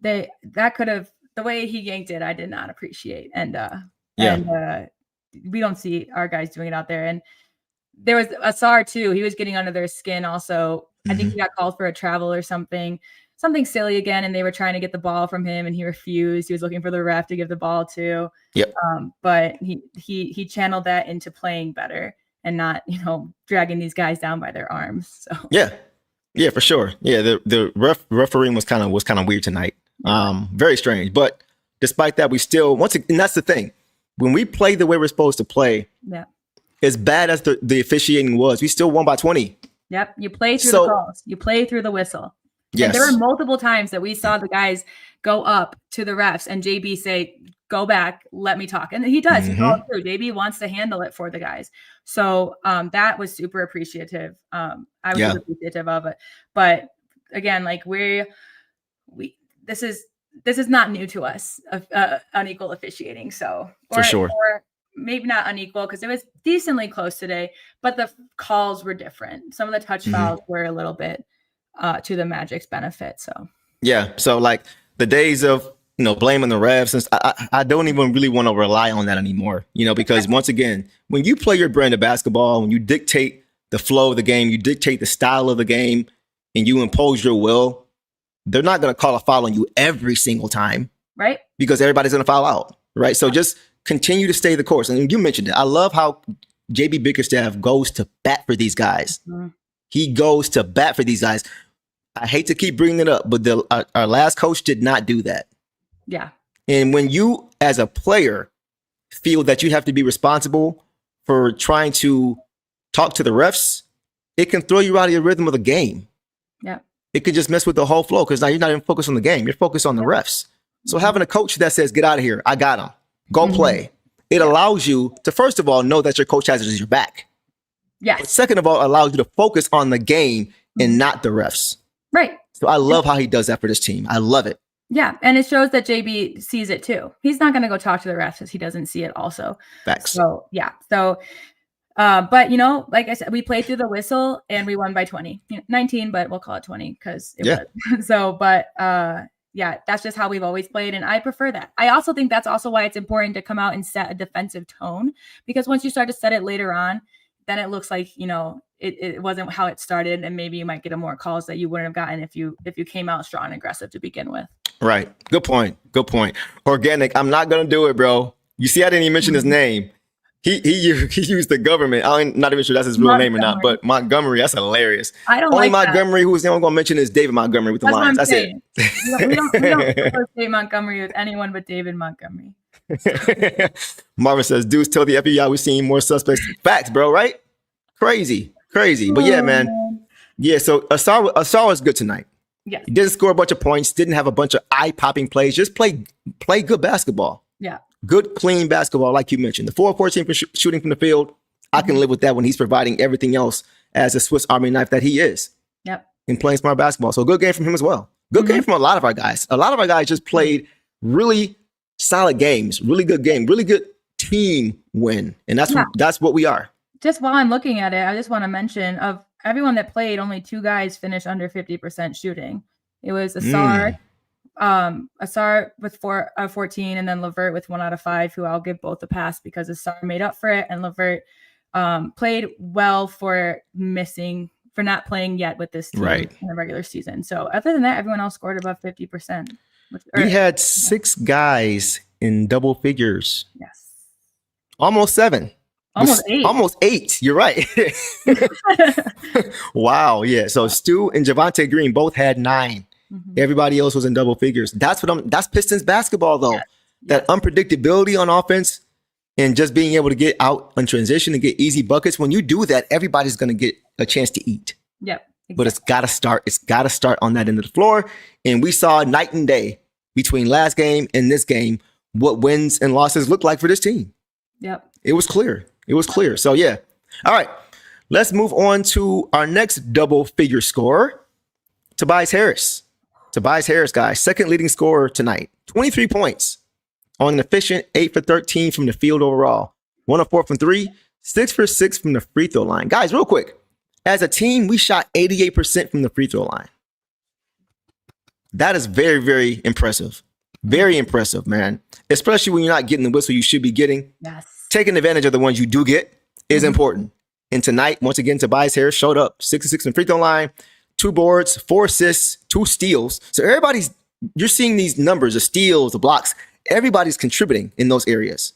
that could have, the way he yanked it, I did not appreciate. And we don't see our guys doing it out there. And there was Ausar too. He was getting under their skin also. I think he got called for a travel or something silly again, and they were trying to get the ball from him and he refused. He was looking for the ref to give the ball to. But he channeled that into playing better and not, dragging these guys down by their arms. So yeah, for sure. Yeah, the refereeing was kind of weird tonight. Very strange. But despite that, we still and that's the thing. When we play the way we're supposed to play, as bad as the officiating was, we still won by 20. Yep, you play through the calls. You play through the whistle. Yes. And there were multiple times that we saw the guys go up to the refs and JB say, go back, let me talk. And he does. He follows through. JB wants to handle it for the guys. So that was super appreciative. I was super appreciative of it. But again, like this is not new to us, unequal officiating. So for sure. Or maybe not unequal because it was decently close today, but the calls were different. Some of the touch fouls were a little bit to the Magic's benefit. So so like the days of blaming the refs, since I don't even really want to rely on that anymore, because once again, when you play your brand of basketball, when you dictate the flow of the game, you dictate the style of the game, and you impose your will, they're not going to call a foul on you every single time. Right. Because everybody's going to foul out. Right. So just continue to stay the course. And you mentioned it. I love how JB Bickerstaff goes to bat for these guys. He goes to bat for these guys. I hate to keep bringing it up, but our last coach did not do that. Yeah. And when you, as a player, feel that you have to be responsible for trying to talk to the refs, it can throw you out of your rhythm of the game. Yeah. It could just mess with the whole flow because now you're not even focused on the game. You're focused on the refs. So having a coach that says, get out of here, I got him, go play, it allows you to, first of all, know that your coach has your back. Yes. But second of all, allows you to focus on the game and not the refs. Right. So I love how he does that for this team. I love it. Yeah, and it shows that JB sees it too. He's not going to go talk to the refs if he doesn't see it also. Facts. So, yeah. So, but, like I said, we played through the whistle and we won by 20. 19, but we'll call it 20 because it was. So, but, yeah, that's just how we've always played. And I prefer that. I also think that's also why it's important to come out and set a defensive tone, because once you start to set it later on, then it looks like, it wasn't how it started. And maybe you might get more calls that you wouldn't have gotten if you came out strong and aggressive to begin with. Right. Good point. Organic. I'm not going to do it, bro. You see, I didn't even mention his name. He used the government. I'm not even sure that's his real name or not, but Montgomery, that's hilarious. I don't Only like Montgomery, who's the only one I'm going to mention, is David Montgomery with the Lions. That's it. We don't associate Montgomery with anyone but David Montgomery. Marvin says, dudes, tell the FBI we're seeing more suspects. Facts, bro, right? Crazy. But yeah, man. Yeah, so Ausar was good tonight. Yes. He didn't score a bunch of points, didn't have a bunch of eye-popping plays, just play good basketball. Yeah. Good, clean basketball, like you mentioned. The 4-14 for shooting from the field, I can live with that when he's providing everything else as a Swiss Army knife that he is. Yep. In playing smart basketball. So good game from him as well. Good game from a lot of our guys. A lot of our guys just played really solid games, really good game, really good team win. And that's what we are. Just while I'm looking at it, I just want to mention, of everyone that played, only 2 guys finished under 50% shooting. It was Ausar with 14, and then LeVert with 1 out of 5, who I'll give both a pass because Ausar made up for it, and LeVert played well for not playing yet with this team in the regular season. So other than that, everyone else scored above 50%. We had 6 guys in double figures. Yes. Almost 7. Almost 8. You're right. Wow. Yeah. So Stu and Javonte Green both had 9. Everybody else was in double figures. That's Pistons basketball, though. Yes. That unpredictability on offense and just being able to get out on transition and get easy buckets. When you do that, everybody's going to get a chance to eat. Yep. Exactly. But it's got to start. It's got to start on that end of the floor. And we saw night and day between last game and this game what wins and losses look like for this team. Yep. It was clear. So, yeah. All right. Let's move on to our next double-figure scorer, Tobias Harris. Tobias Harris, guys, second leading scorer tonight. 23 points on an efficient 8 for 13 from the field overall. 1 of 4 from 3, 6 for 6 from the free throw line. Guys, real quick. As a team, we shot 88% from the free throw line. That is very, very impressive. Very impressive, man. Especially when you're not getting the whistle you should be getting. Yes. Taking advantage of the ones you do get is important. And tonight, once again, Tobias Harris showed up 6 of 6 from the free throw line, 2 boards, 4 assists, 2 steals. So you're seeing these numbers, the steals, the blocks. Everybody's contributing in those areas.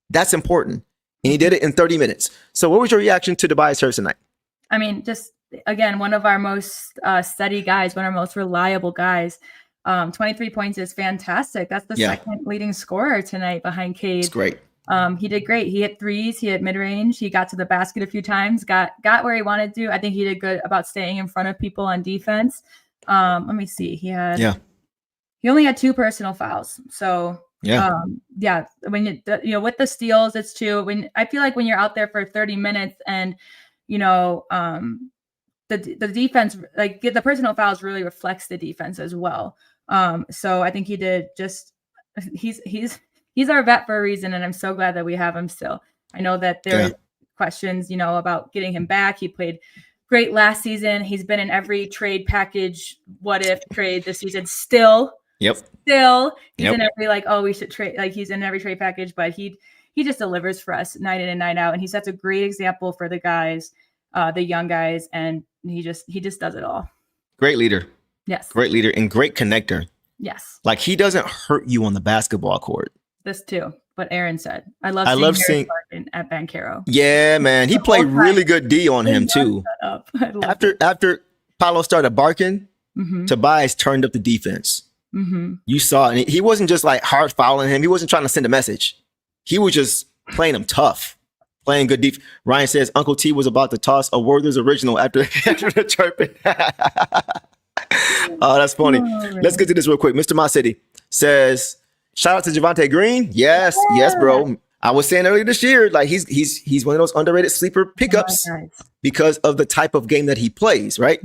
That's important. And he did it in 30 minutes. So what was your reaction to Tobias Harris tonight? I mean, just, again, one of our most steady guys, one of our most reliable guys. 23 points is fantastic. That's the second leading scorer tonight behind Cade. It's great. He did great. He hit threes. He hit mid-range. He got to the basket a few times, got where he wanted to. I think he did good about staying in front of people on defense. Let me see. He only had 2 personal fouls. So when with the steals, it's 2. I feel like when you're out there for 30 minutes and the defense, like the personal fouls really reflects the defense as well. So I think he did he's our vet for a reason, and I'm so glad that we have him still. I know that there are questions, about getting him back. He played great last season. He's been in every trade package, what if trade this season still. He's in every we should trade, he's in every trade package, but he just delivers for us night in and night out. And he sets a great example for the guys, the young guys, and he just does it all. Great leader. Yes. Great leader and great connector. Yes. Like, he doesn't hurt you on the basketball court. This too, what Aaron said. I love seeing at Banchero. Yeah, man. He played really good D on him too. After Paolo started barking, Tobias turned up the defense. You saw it. And he wasn't just like hard fouling him. He wasn't trying to send a message. He was just playing him tough, playing good defense. Ryan says Uncle T was about to toss a Werther's original after the chirping. Oh, that's funny. Let's get to this real quick. Mr. My City says, shout out to Javonte Green. Yes, bro. I was saying earlier this year, like he's one of those underrated sleeper pickups because of the type of game that he plays, right?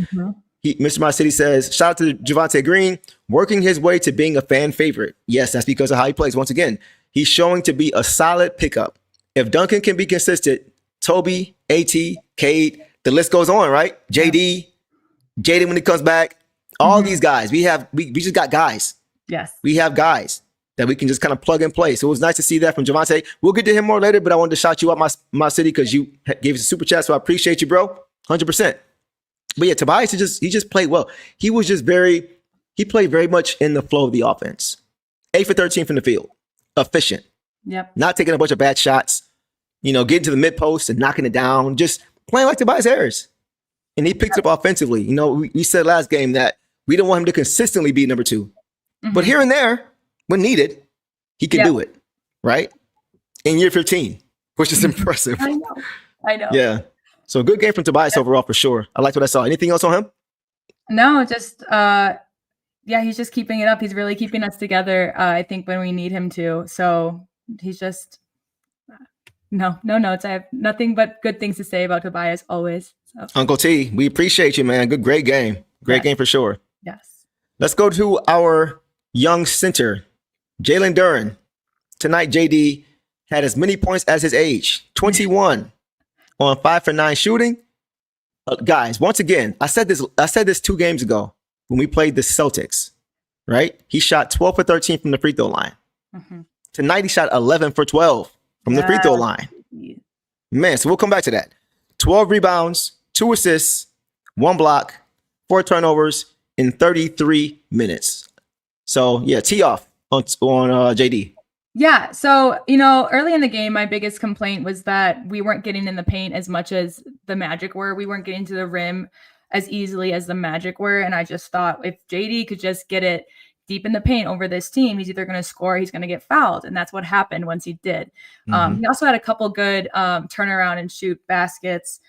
Mr. My City says, shout out to Javonte Green, working his way to being a fan favorite. Yes, that's because of how he plays. Once again, he's showing to be a solid pickup. If Duncan can be consistent, Toby, AT, Cade, the list goes on, right? JD, Jaden when he comes back, all these guys. We just got guys. Yes. We have guys that we can just kind of plug and play. So it was nice to see that from Javonte. We'll get to him more later, but I wanted to shout you out my city because you gave us a super chat. So I appreciate you, bro. 100%. But yeah, Tobias, he just played well. He played very much in the flow of the offense. 8 for 13 from the field. Efficient. Yep. Not taking a bunch of bad shots. Getting to the mid post and knocking it down. Just playing like Tobias Harris. And he picked it up offensively. We said last game that we don't want him to consistently be number 2. Mm-hmm. But here and there, when needed, he can do it, right? In year 15, which is impressive. I know. Yeah. So a good game from Tobias overall for sure. I liked what I saw. Anything else on him? No, just he's just keeping it up. He's really keeping us together, I think, when we need him to. So he's just no notes. I have nothing but good things to say about Tobias always. So. Uncle T, we appreciate you, man. Great game. Great game for sure. Yes. Let's go to our young center, Jalen Duren. Tonight, JD had as many points as his age, 21 on 5 for 9 shooting. Guys, once again, I said this 2 games ago when we played the Celtics, right? He shot 12 for 13 from the free throw line. Mm-hmm. Tonight, he shot 11 for 12 from the free throw line. Man, so we'll come back to that. 12 rebounds, 2 assists, 1 block, 4 turnovers in 33 minutes. So, yeah, tee off on JD. Yeah. So, early in the game, my biggest complaint was that we weren't getting in the paint as much as the Magic were. We weren't getting to the rim as easily as the Magic were. And I just thought if JD could just get it deep in the paint over this team, he's either going to score or he's going to get fouled. And that's what happened once he did. Mm-hmm. He also had a couple good turnaround and shoot baskets.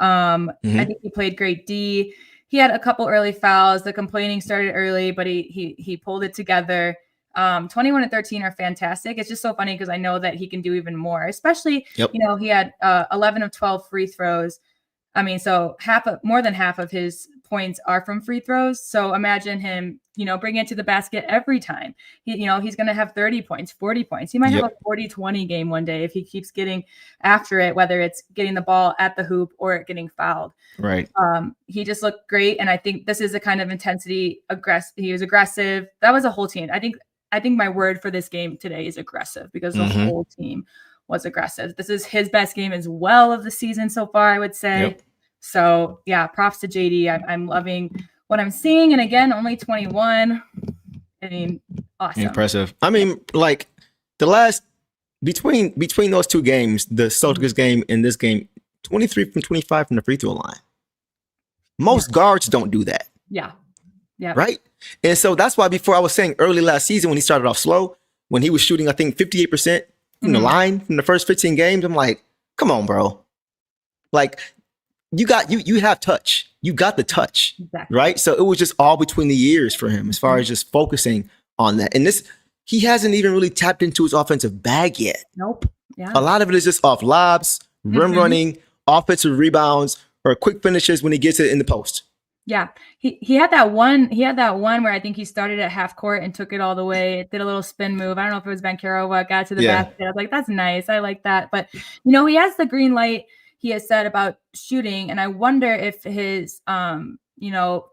I think he played great D. He had a couple early fouls. The complaining started early, but he pulled it together. 21 and 13 are fantastic. It's just so funny because I know that he can do even more, especially, he had 11 of 12 free throws. I mean, so more than half of his points are from free throws. So imagine him, bringing it to the basket every time. He's going to have 30 points, 40 points. He might have a 40-20 game one day if he keeps getting after it, whether it's getting the ball at the hoop or getting fouled. Right. He just looked great. And I think this is the kind of intensity, he was aggressive. That was a whole team. I think my word for this game today is aggressive because the whole team was aggressive. This is his best game as well of the season so far, I would say. Yep. So yeah, props to JD. I'm loving what I'm seeing. And again, only 21. I mean, awesome. Impressive. I mean, like the last between those 2 games, the Celtics game and this game, 23 from 25 from the free throw line. Most guards don't do that. Yeah. Yeah. Right. And so that's why before I was saying early last season when he started off slow, when he was shooting, I think 58% from the line from the first 15 games, I'm like, come on, bro. Like you have touch. You got the touch. Exactly. Right. So it was just all between the years for him as far as just focusing on that. And he hasn't even really tapped into his offensive bag yet. Nope. Yeah. A lot of it is just off lobs, rim running, offensive rebounds, or quick finishes when he gets it in the post. Yeah, he had that one. He had that one where I think he started at half court and took it all the way. Did a little spin move. I don't know if it was Banchero got to the basket. I was like, that's nice. I like that. But he has the green light. He has said about shooting, and I wonder if his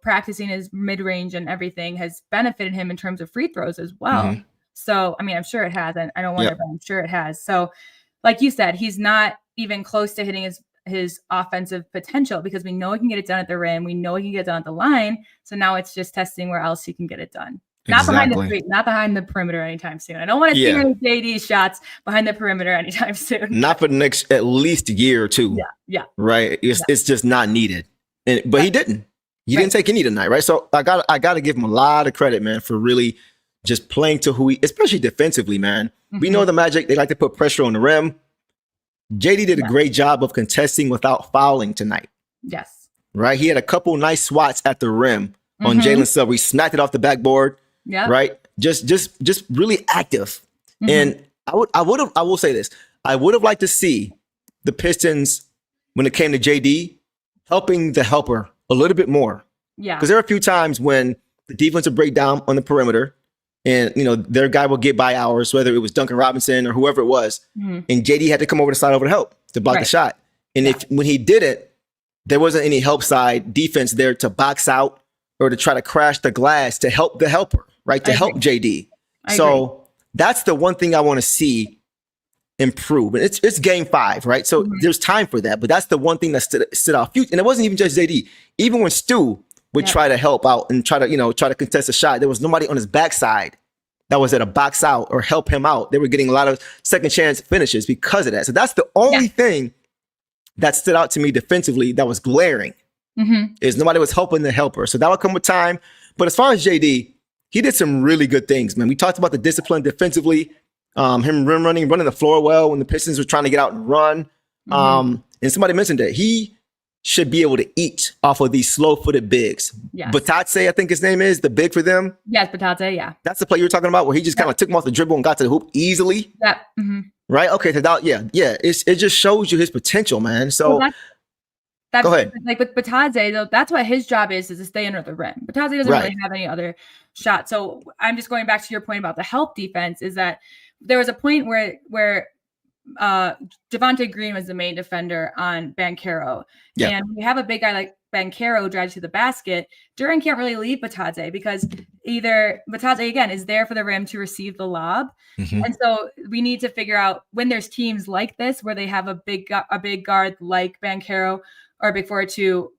practicing his mid range and everything has benefited him in terms of free throws as well. So I mean, I'm sure it has. And I don't wonder, but I'm sure it has. So, like you said, he's not even close to hitting his offensive potential because we know he can get it done at the rim. We know he can get it done at the line. So now it's just testing where else he can get it done. Not behind the screen, not behind the perimeter anytime soon. I don't want to see any JD shots behind the perimeter anytime soon. Not for the next at least year or 2. Yeah. Right. It's just not needed. But he didn't. He didn't take any tonight, right? So I got to give him a lot of credit, man, for really just playing to who especially defensively, man. We know the Magic, they like to put pressure on the rim. JD did a great job of contesting without fouling tonight. Yes. Right? He had a couple nice swats at the rim on Jalen's sub. He smacked it off the backboard. Yeah. Right? Just really active. And I will say this. I would have liked to see the Pistons, when it came to JD, helping the helper a little bit more. Yeah. Because there are a few times when the defense would break down on the perimeter and, their guy will get by hours, whether it was Duncan Robinson or whoever it was. And JD had to come over the side over to help to block the shot. And when he did it, there wasn't any help side defense there to box out or to try to crash the glass to help the helper, right, to help JD. I agree. So that's the one thing I want to see improve. And it's game 5, right? So there's time for that. But that's the one thing that stood out. And it wasn't even just JD. Even when Stu would try to help out and try to contest a shot, there was nobody on his backside that was at a box out or help him out. They were getting a lot of second chance finishes because of that. So that's the only thing that stood out to me defensively that was glaring. Is nobody was helping the helper. So that will come with time. But as far as JD, he did some really good things, man. We talked about the discipline defensively, him running the floor well when the Pistons were trying to get out and run. And somebody mentioned that he should be able to eat off of these slow-footed bigs. Yes. Batatse, I think his name is, the big for them. Yes, Batatse, yeah. That's the play you were talking about where he just kind of took him off the dribble and got to the hoop easily. Yeah. Right? Okay, so that, it just shows you his potential, man. So that's go ahead. Like with Batatse, though, that's what his job is to stay under the rim. Batatse doesn't really have any other shot. So I'm just going back to your point about the help defense is that there was a point where Javonte Green was the main defender on Banchero. Yeah. And we have a big guy like Banchero drives to the basket. Duren can't really leave Batatse because either Batatse, again, is there for the rim to receive the lob. And so we need to figure out when there's teams like this where they have a big guard like Banchero or a big forward to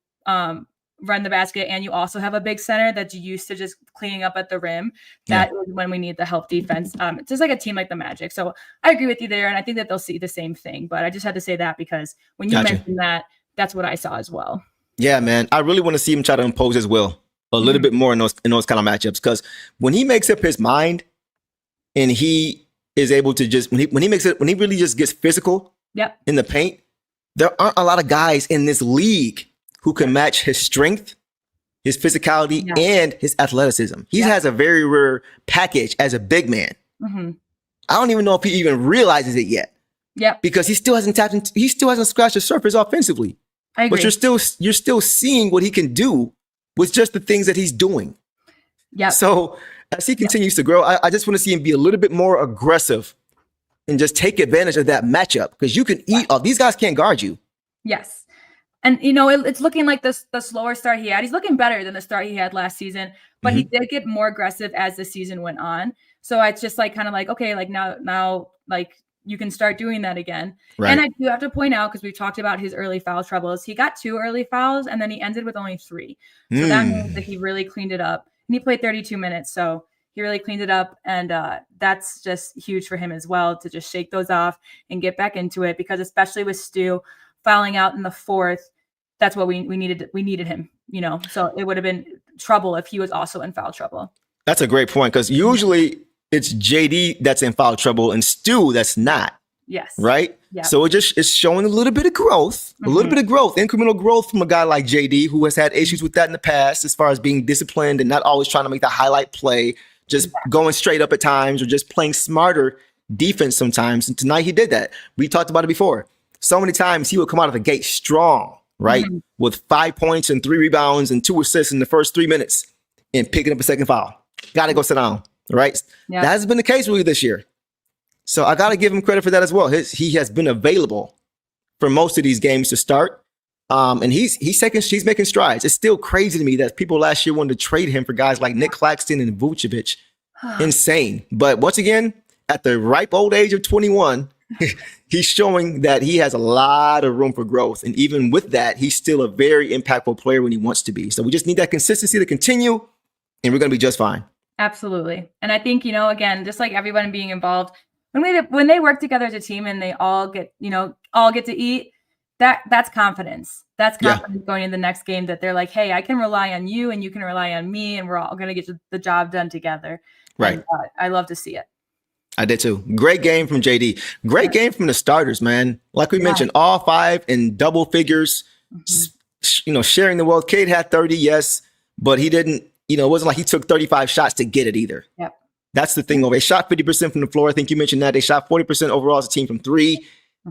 run the basket, and you also have a big center that's used to just cleaning up at the rim. That is when we need the help defense. Just like a team like the Magic. So I agree with you there, and I think that they'll see the same thing. But I just had to say that because when you mentioned that, that's what I saw as well. Yeah, man. I really want to see him try to impose his will a little bit more in those kind of matchups, because when he makes up his mind and he is able to just when he really just gets physical in the paint, there aren't a lot of guys in this league who can match his strength, his physicality, and his athleticism. He has a very rare package as a big man. I don't even know if he even realizes it yet. Because he still hasn't scratched the surface offensively. I agree. But you're still seeing what he can do with just the things that he's doing. So as he continues to grow, I just want to see him be a little bit more aggressive and just take advantage of that matchup, because you can eat off. These guys can't guard you. Yes. And, it's looking like the slower start he had. He's looking better than the start he had last season, but he did get more aggressive as the season went on. So it's just like, kind of like, okay, like now, like you can start doing that again. And I do have to point out, because we've talked about his early foul troubles. He got 2 early fouls and then he ended with only 3. So that means that he really cleaned it up. And he played 32 minutes. So he really cleaned it up. And that's just huge for him as well, to just shake those off and get back into it, because especially with Stu fouling out in the 4th, that's what we needed. We needed him, so it would have been trouble if he was also in foul trouble. That's a great point, because usually it's JD that's in foul trouble and Stu that's not. Yes. Right? Yeah. So it's showing a little bit of growth, incremental growth from a guy like JD, who has had issues with that in the past, as far as being disciplined and not always trying to make the highlight play, just going straight up at times, or just playing smarter defense sometimes. And tonight he did that. We talked about it before. So many times he would come out of the gate strong, right? With 5 points and 3 rebounds and 2 assists in the first 3 minutes and picking up a second foul. Got to go sit down, right? That has been the case with you this year. So I got to give him credit for that as well. He has been available for most of these games to start. And he's making strides. It's still crazy to me that people last year wanted to trade him for guys like Nick Claxton and Vucevic. Insane. But once again, at the ripe old age of 21, he's showing that he has a lot of room for growth. And even with that, he's still a very impactful player when he wants to be. So we just need that consistency to continue, and we're going to be just fine. Absolutely. And I think, again, just like everyone being involved, when they work together as a team and they all get to eat, that's confidence. That's confidence going into the next game, that they're like, hey, I can rely on you and you can rely on me, and we're all going to get the job done together. Right. And, I love to see it. I did too. Great game from JD. Great game from the starters, man. Like we mentioned, all 5 in double figures, sharing the wealth. Cade had 30, yes, but he didn't, it wasn't like he took 35 shots to get it either. Yep. That's the thing. They shot 50% from the floor. I think you mentioned that. They shot 40% overall as a team from 3,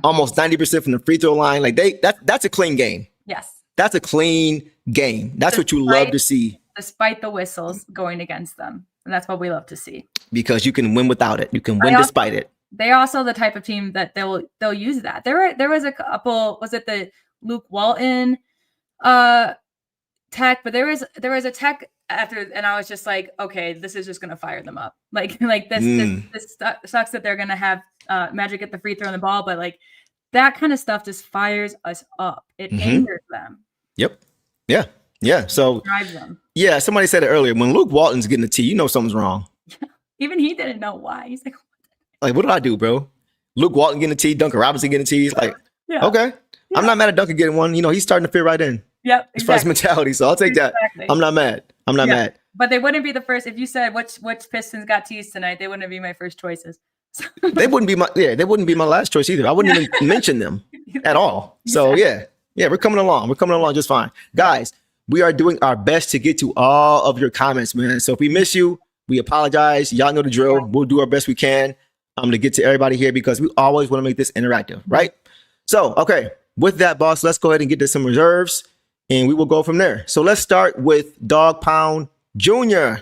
almost 90% from the free throw line. Like that's a clean game. Yes. That's a clean game. That's what you love to see. Despite the whistles going against them. And that's what we love to see. Because you can win without it. You can win despite it. They're also the type of team that they'll use that. There was a couple, was it the Luke Walton Tech, but there was a Tech after, and I was just like, okay, this is just gonna fire them up. Like this sucks that they're gonna have Magic at the free throw and the ball, but like that kind of stuff just fires us up. It angers them. Yep. Yeah. Yeah. So Drives them. yeah, somebody said it earlier. When Luke Walton's getting the tee, you know something's wrong. Even he didn't know why. He's like, what did I do, bro? Luke Walton getting a tee, Duncan Robinson getting a tee. He's like, okay. Yeah. I'm not mad at Duncan getting one. You know, he's starting to fit right in. Yep. As far as mentality. So I'll take that. I'm not mad. I'm not mad. But they wouldn't be the first. If you said which Pistons got teased tonight, they wouldn't be my first choices. They wouldn't be my last choice either. I wouldn't even mention them at all. So yeah, we're coming along. We're coming along just fine. Guys, we are doing our best to get to all of your comments, man. So if we miss you, we apologize. Y'all know the drill. We'll do our best we can to get to everybody here because we always want to make this interactive, right? So, okay, with that, boss, let's go ahead and get to some reserves and we will go from there. So let's start with Dog Pound Jr.,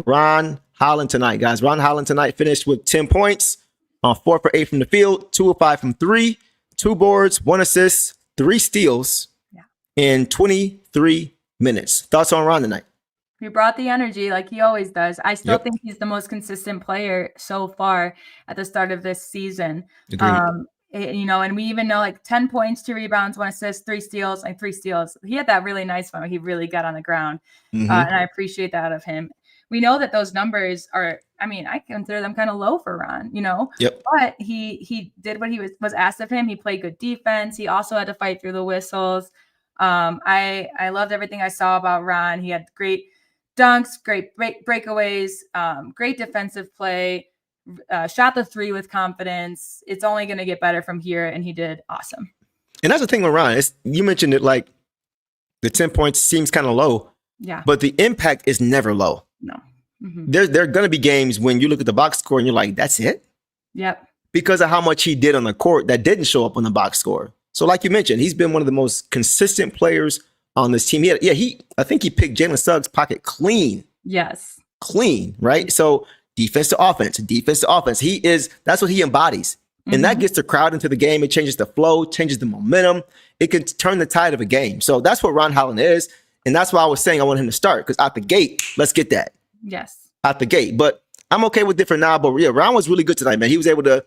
Ron Holland tonight, guys. Ron Holland tonight finished with 10 points on 4 for 8 from the field, 2 of 5 from 3, 2 boards, 1 assist, 3 steals in 23 minutes. Thoughts on Ron tonight? He brought the energy like he always does. I still think he's the most consistent player so far at the start of this season. You know, and we even know like 10 points, 2 rebounds, 1 assist, 3 steals, and 3 steals. He had that really nice one where he really got on the ground. And I appreciate that of him. We know that those numbers are, I mean, I consider them kind of low for Ron, you know, but he did what he was asked of him. He played good defense. He also had to fight through the whistles. I loved everything I saw about Ron. He had great dunks, great breakaways, great defensive play, shot the 3 with confidence. It's only going to get better from here. And he did awesome. And that's the thing with Ron. You mentioned it, like the 10 points seems kind of low. Yeah. But the impact is never low. No. There are going to be games when you look at the box score and you're like, that's it? Yep. Because of how much he did on the court that didn't show up on the box score. So like you mentioned, he's been one of the most consistent players on this team. I think he picked Jalen Suggs' pocket clean. Yes. Clean, right? So defense to offense. That's what he embodies. And that gets the crowd into the game. It changes the flow, changes the momentum. It can turn the tide of a game. So that's what Ron Holland is. And that's why I was saying I want him to start, because out the gate, let's get that. Yes. Out the gate. But I'm okay with different now. But yeah, Ron was really good tonight, man. He was able to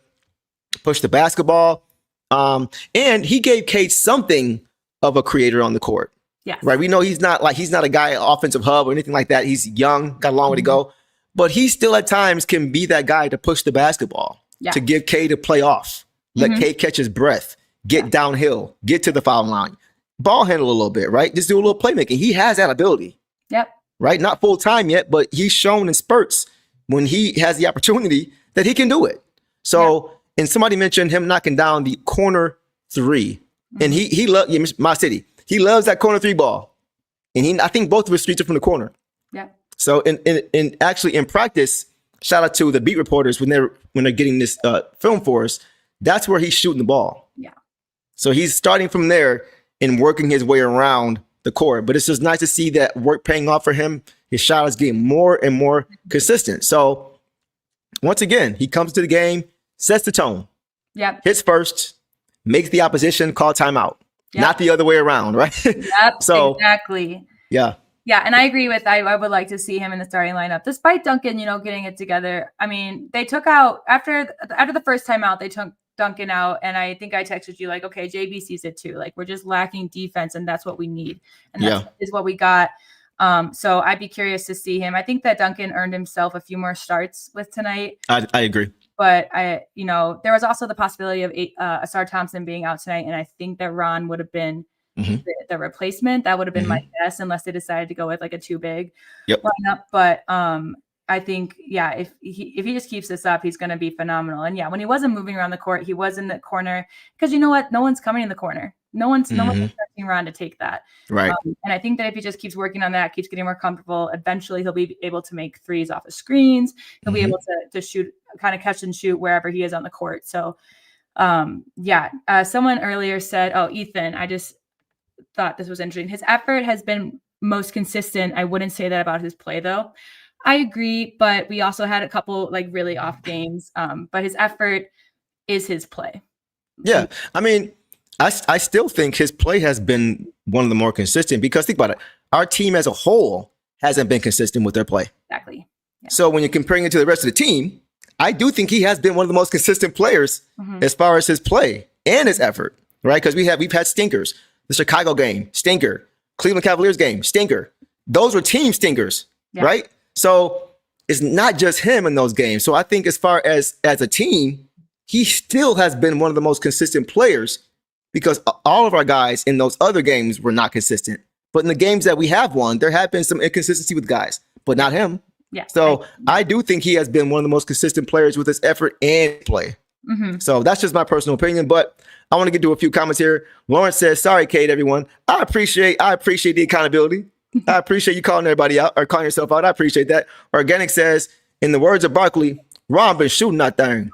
push the basketball. And he gave Cade something of a creator on the court. Yeah. Right. We know he's not a guy, offensive hub or anything like that. He's young, got a long way to go. But he still at times can be that guy to push the basketball, to give Cade a play off, let Cade catch his breath, get downhill, get to the foul line, ball handle a little bit, right? Just do a little playmaking. He has that ability. Yep. Right? Not full time yet, but he's shown in spurts when he has the opportunity that he can do it. So, and somebody mentioned him knocking down the corner 3. And he loves my city. He loves that corner 3 ball. And I think both of his streets are from the corner. Yeah. So in actually in practice, shout out to the beat reporters when they're getting this film for us. That's where he's shooting the ball. Yeah. So he's starting from there and working his way around the court. But it's just nice to see that work paying off for him. His shot is getting more and more consistent. So once again, he comes to the game, sets the tone. Yep. Hits first, makes the opposition call timeout. Yep. Not the other way around, right? Yep. So exactly. Yeah. Yeah, and I agree with I would like to see him in the starting lineup, despite Duncan, getting it together. I mean, they took out after the first time out, they took Duncan out, and I think I texted you like, okay, JB sees it too. Like, we're just lacking defense, and that's what we need, and that is what we got. So I'd be curious to see him. I think that Duncan earned himself a few more starts with tonight. I agree. But there was also the possibility of Ausar Thompson being out tonight, and I think that Ron would have been the replacement. That would have been my guess, unless they decided to go with like a too big lineup. But I think, if he just keeps this up, he's going to be phenomenal. And when he wasn't moving around the court, he was in the corner, because you know what? No one's coming in the corner. No one's expecting Ron to take that. Right. And I think that if he just keeps working on that, keeps getting more comfortable, eventually he'll be able to make threes off of screens. He'll be able to shoot, kind of catch and shoot wherever he is on the court. So someone earlier said, Ethan, I just thought this was interesting. His effort has been most consistent. I wouldn't say that about his play though. I agree, but we also had a couple like really off games. But his effort is his play. Yeah. I mean, I still think his play has been one of the more consistent, because think about it. our team as a whole hasn't been consistent with their play. Exactly. Yeah. So when you're comparing it to the rest of the team, I do think he has been one of the most consistent players as far as his play and his effort, right? Because we've had stinkers. The Chicago game, stinker. Cleveland Cavaliers game, stinker. Those were team stinkers, right? So it's not just him in those games. So I think as far as a team, he still has been one of the most consistent players because all of our guys in those other games were not consistent. But in the games that we have won, there have been some inconsistency with guys, but not him. Yeah. So I do think he has been one of the most consistent players with his effort and play. So that's just my personal opinion, but I want to get to a few comments here. Lawrence says, sorry, Cade, everyone. I appreciate the accountability. I appreciate you calling everybody out or calling yourself out. I appreciate that. Organic says, in the words of Barkley, Ron been shooting that thing.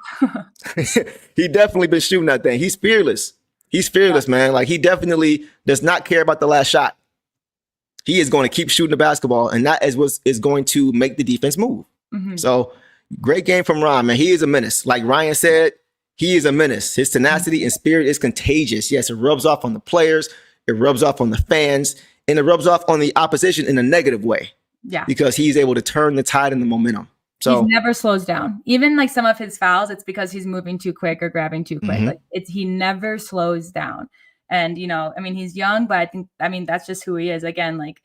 He definitely been shooting that thing. He's fearless. He's fearless, man. Like, he definitely does not care about the last shot. He is going to keep shooting the basketball, and that is what is going to make the defense move. So great game from Ron, man. He is a menace. Like Ryan said, he is a menace. His tenacity and spirit is contagious. Yes, it rubs off on the players. It rubs off on the fans. And it rubs off on the opposition in a negative way. Yeah. Because he's able to turn the tide and the momentum. So he never slows down. Even like some of his fouls, it's because he's moving too quick or grabbing too quick. Like he never slows down. And, you know, I mean, he's young, but I mean, that's just who he is. Again, like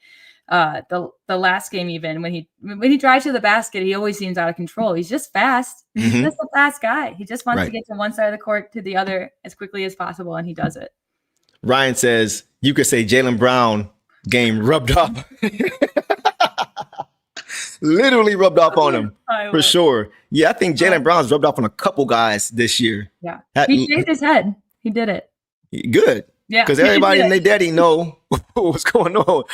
the last game, even when he drives to the basket, he always seems out of control. He's just fast. He's just a fast guy. He just wants to get from one side of the court to the other as quickly as possible. And he does it. Ryan says, you could say Jaylen Brown game rubbed off. Literally rubbed off on him for sure. Yeah, I think Jaylen Brown's rubbed off on a couple guys this year. Yeah, he shaved his head. He did it. Good. Yeah, because everybody and their daddy know what's going on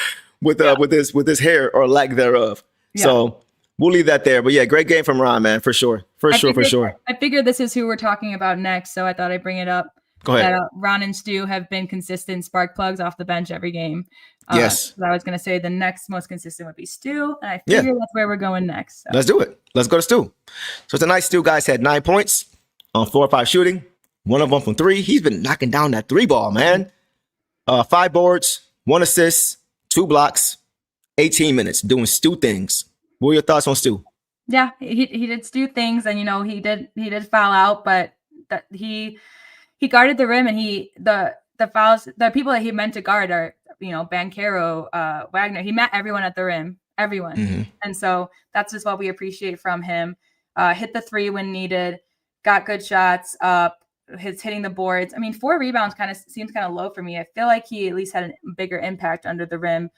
with his hair or lack thereof. Yeah. So we'll leave that there. But yeah, great game from Ron, man, for sure. For sure. I figured this is who we're talking about next, so I thought I'd bring it up. Go ahead. Ron and Stu have been consistent spark plugs off the bench every game. Yes. So I was going to say the next most consistent would be Stu, and I figured that's where we're going next. So. Let's do it. Let's go to Stu. So tonight, Stu guys had 9 points on 4 or 5 shooting. One of them from 3. He's been knocking down that 3 ball, man. 5 boards, 1 assist, 2 blocks, 18 minutes doing Stu things. What were your thoughts on Stu? Yeah, he did Stu things, and you know he did foul out, but that he guarded the rim, and the fouls, the people that he meant to guard are, you know, Banchero, Wagner. He met everyone at the rim, everyone, and so that's just what we appreciate from him. Hit the 3 when needed, got good shots up. His hitting the boards. I mean, 4 rebounds kind of seems kind of low for me. I feel like he at least had a bigger impact under the rim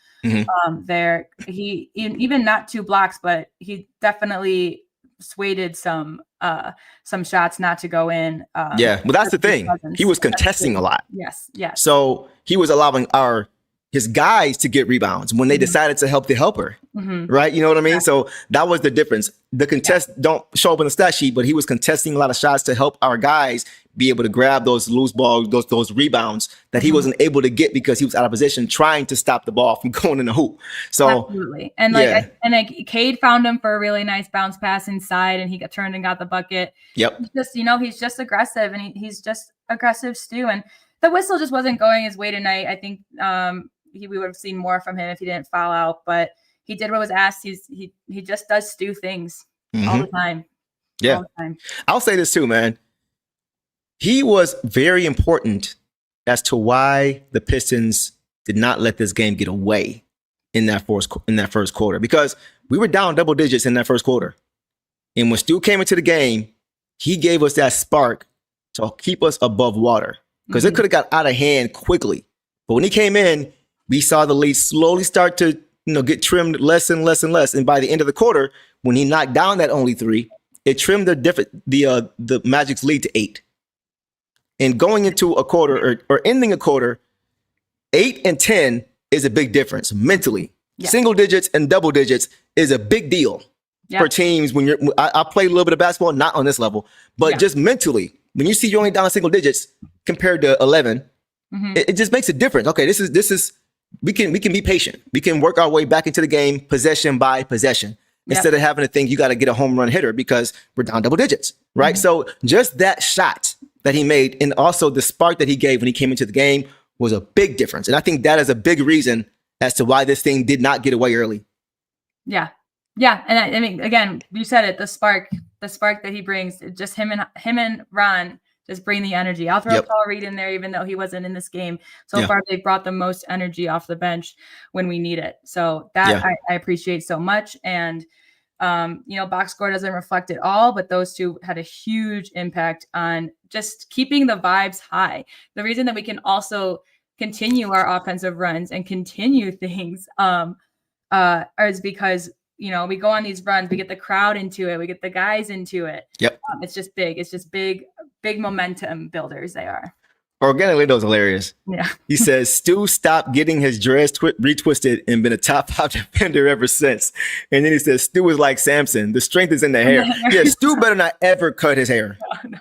there. He even not 2 blocks, but he definitely swayed some shots not to go in. Yeah, well, that's the thing. He was contesting a lot. Yes. So he was allowing his guys to get rebounds when they decided to help the helper, right? You know what I mean? Yeah. So that was the difference. The contest don't show up in the stat sheet, but he was contesting a lot of shots to help our guys be able to grab those loose balls, those rebounds that he wasn't able to get because he was out of position trying to stop the ball from going in the hoop. So absolutely. And Cade found him for a really nice bounce pass inside, and he got turned and got the bucket. Yep. He's just aggressive, and he's just aggressive, Stu. And the whistle just wasn't going his way tonight. I think we would have seen more from him if he didn't foul out, but he did what was asked. He just does Stu things all the time. Yeah. All the time. I'll say this too, man. He was very important as to why the Pistons did not let this game get away in that first quarter, because we were down double digits in that first quarter. And when Stu came into the game, he gave us that spark to keep us above water, because it could have got out of hand quickly. But when he came in, we saw the lead slowly start to get trimmed less and less and less. And by the end of the quarter, when he knocked down that only 3, it trimmed the Magic's lead to 8. And going into a quarter or ending a quarter, 8 and 10 is a big difference mentally. Yeah. Single digits and double digits is a big deal for teams. When I played a little bit of basketball, not on this level, but just mentally, when you see you're only down single digits compared to 11, it just makes a difference. Okay, this is we can be patient. We can work our way back into the game possession by possession instead of having to think you got to get a home run hitter because we're down double digits, right? So just that shot that he made, and also the spark that he gave when he came into the game, was a big difference. And I think that is a big reason as to why this thing did not get away early. Yeah. Yeah. And I mean, again, you said it, the spark that he brings, just him and Ron just bring the energy. I'll throw Paul Reed in there, even though he wasn't in this game. So far, they've brought the most energy off the bench when we need it. So that I appreciate so much. And, box score doesn't reflect it all, but those two had a huge impact on just keeping the vibes high. The reason that we can also continue our offensive runs and continue things is because, we go on these runs, we get the crowd into it, we get the guys into it. Yep. It's just big. It's just big momentum builders they are. Organically, those hilarious. Yeah. He says, Stu stopped getting his dress retwisted and been a top 5 defender ever since. And then he says, Stu is like Samson. The strength is in the hair. Yeah, Stu better not ever cut his hair. No.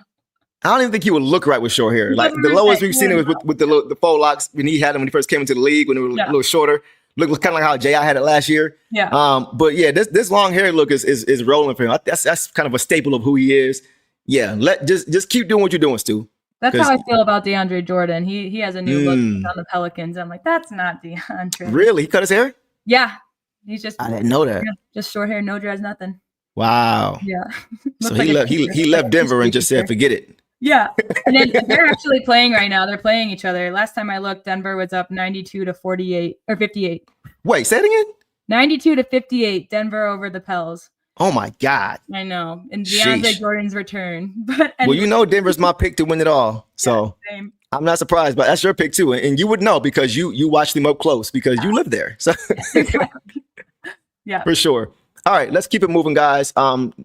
I don't even think he would look right with short hair. Like the lowest we've seen it was with the faux locks when he had them when he first came into the league, when it was a little shorter. Looked kind of like how J.I. had it last year. Yeah. But yeah, this long hair look is rolling for him. That's kind of a staple of who he is. Yeah. Just keep doing what you're doing, Stu. That's how I feel about DeAndre Jordan. He has a new look on the Pelicans. I'm like, that's not DeAndre. Really? He cut his hair? Yeah. He's just I didn't know that. Yeah, just short hair, no dreads, nothing. Wow. Yeah. So he left Denver and just said, forget it. Yeah. And then they're actually playing right now. They're playing each other. Last time I looked, Denver was up 92-48 or 58. Wait, say it again? 92-58, Denver over the Pels. Oh my God. I know. And DeAndre Jordan's return. But Denver's my pick to win it all. So I'm not surprised, but that's your pick too. And you would know because you watched them up close because you live there. So yeah. For sure. All right, let's keep it moving, guys.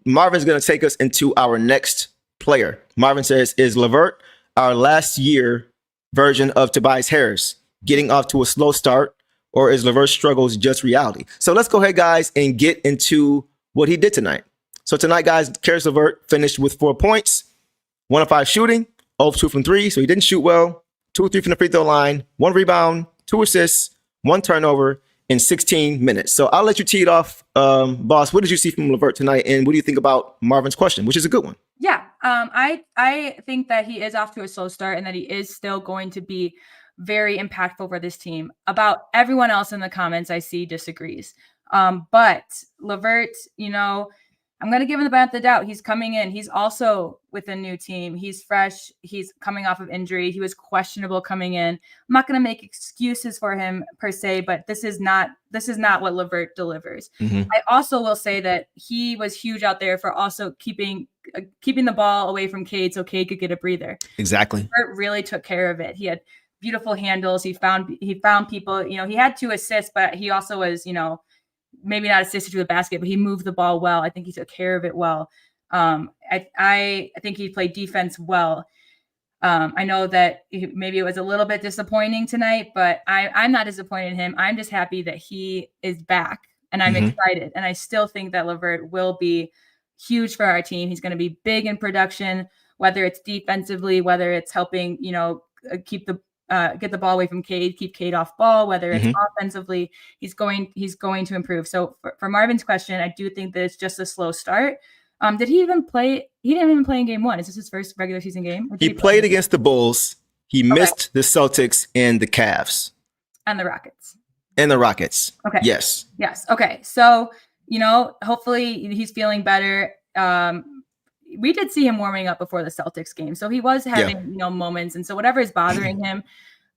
Marvin's going to take us into our next player. Marvin says, is LeVert our last year version of Tobias Harris, getting off to a slow start, or is LeVert's struggles just reality? So let's go ahead, guys, and get into what he did tonight. So tonight, guys, Caris LeVert finished with 4 points, 1 of 5 shooting, 0 of 2 from 3. So he didn't shoot well. 2 of 3 from the free throw line, 1 rebound, 2 assists, 1 turnover in 16 minutes. So I'll let you tee it off, boss. What did you see from LeVert tonight, and what do you think about Marvin's question, which is a good one? Yeah, I think that he is off to a slow start and that he is still going to be very impactful for this team. About everyone else in the comments I see disagrees. But LeVert, I'm going to give him the benefit of the doubt. He's coming in. He's also with a new team. He's fresh. He's coming off of injury. He was questionable coming in. I'm not going to make excuses for him per se, but this is not what LeVert delivers. Mm-hmm. I also will say that he was huge out there for also keeping the ball away from Cade so Cade could get a breather. Exactly. LeVert really took care of it. He had beautiful handles. He found people, he had 2 assists, but he also was, maybe not assisted to the basket, but he moved the ball well. I think he took care of it well. I think he played defense well. I know that maybe it was a little bit disappointing tonight, but I'm not disappointed in him. I'm just happy that he is back, and I'm excited. And I still think that LeVert will be huge for our team. He's going to be big in production, whether it's defensively, whether it's helping, get the ball away from Cade, keep Cade off ball, whether it's offensively, he's going to improve. So for Marvin's question, I do think that it's just a slow start. Did he even play? He didn't even play in game 1. Is this his first regular season game? He played against the Bulls. He missed the Celtics and the Cavs. And the Rockets. Okay. Yes. Okay. So, hopefully he's feeling better. We did see him warming up before the Celtics game. So he was having, moments. And so whatever is bothering him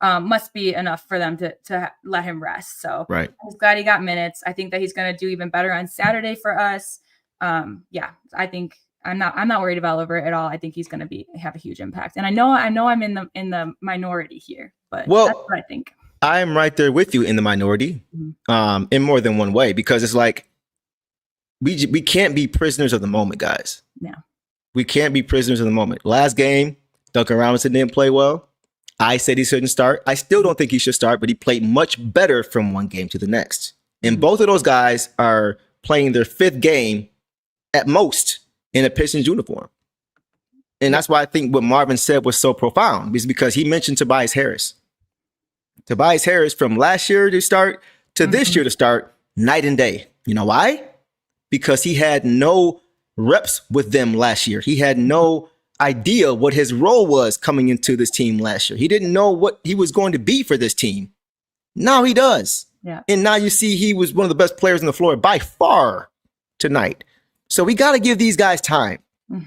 must be enough for them to let him rest. So right. I'm just glad he got minutes. I think that he's going to do even better on Saturday for us. I think I'm not worried about LeVert at all. I think he's going to have a huge impact. And I know I'm in the minority here, but that's what I think. I'm right there with you in the minority, in more than one way, because it's like, we can't be prisoners of the moment, guys. No. We can't be prisoners of the moment. Last game, Duncan Robinson didn't play well. I said he shouldn't start. I still don't think he should start, but he played much better from one game to the next. And both of those guys are playing their 5th game at most in a Pistons uniform. And that's why I think what Marvin said was so profound, is because he mentioned Tobias Harris. Tobias Harris from last year to start to this year to start, night and day. You know why? Because he had no reps with them last year. He had no idea what his role was coming into this team last year. He didn't know what he was going to be for this team. Now he does. Yeah. And now you see he was one of the best players on the floor by far tonight. So we got to give these guys time.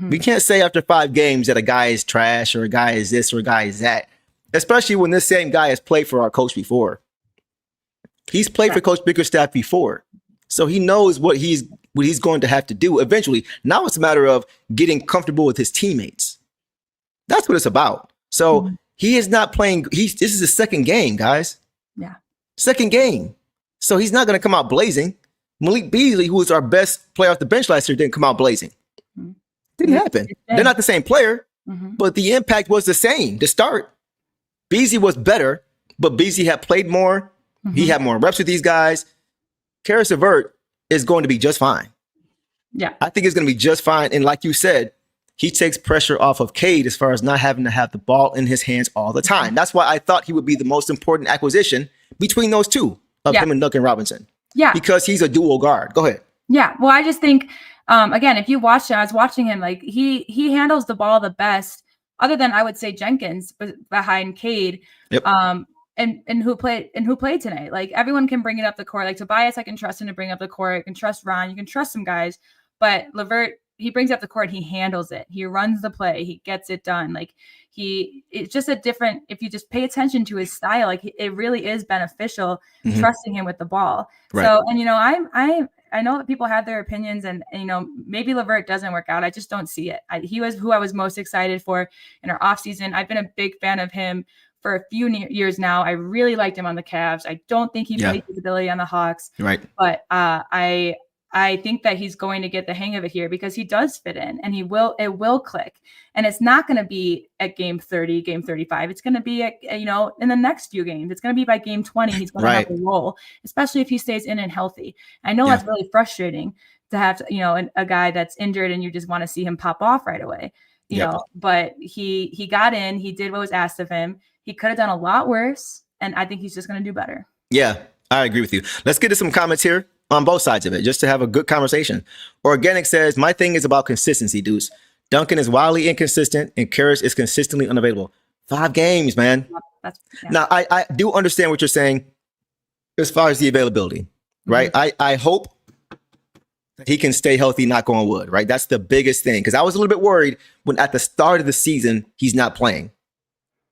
We can't say after 5 games that a guy is trash or a guy is this or a guy is that, especially when this same guy has played for our coach before. He's played for Coach Bickerstaff before. So he knows what he's going to have to do eventually. Now it's a matter of getting comfortable with his teammates. That's what it's about. So he is not playing. This is his second game, guys. Yeah. Second game. So he's not going to come out blazing. Malik Beasley, who was our best player off the bench last year, didn't come out blazing. Didn't happen. They're not the same player, but the impact was the same to start. Beasley was better, but Beasley had played more. He had more reps with these guys. Caris LeVert is going to be just fine. Yeah. I think it's going to be just fine. And like you said, he takes pressure off of Cade as far as not having to have the ball in his hands all the time. That's why I thought he would be the most important acquisition between those two of him and Duncan Robinson. Yeah. Because he's a dual guard. Go ahead. Yeah. Well, I just think, again, if you watch him, I was watching him, like he handles the ball the best, other than I would say Jenkins behind Cade. Yep. And who played tonight. Like everyone can bring it up the court. Like Tobias, I can trust him to bring up the court. I can trust Ron. You can trust some guys. But LeVert, he brings up the court. He handles it. He runs the play. He gets it done. Like it's just a different, if you just pay attention to his style, like it really is beneficial trusting him with the ball. Right. So, and I know that people have their opinions and maybe LeVert doesn't work out. I just don't see it. He was who I was most excited for in our offseason. I've been a big fan of him for a few years now. I really liked him on the Cavs. I don't think he played his ability on the Hawks. Right. But I think that he's going to get the hang of it here because he does fit in and it will click. And it's not going to be at game 30, game 35. It's going to be at, in the next few games. It's going to be by game 20. He's going to have a role, especially if he stays in and healthy. I know that's really frustrating to have, a guy that's injured and you just want to see him pop off right away, you know, but he got in, he did what was asked of him. He could have done a lot worse. And I think he's just going to do better. Yeah, I agree with you. Let's get to some comments here on both sides of it, just to have a good conversation. Organic says, my thing is about consistency, dudes. Duncan is wildly inconsistent and Caris is consistently unavailable. 5 games, man. Now, I do understand what you're saying as far as the availability, right? I hope he can stay healthy, knock on wood, right? That's the biggest thing. Because I was a little bit worried when at the start of the season, he's not playing.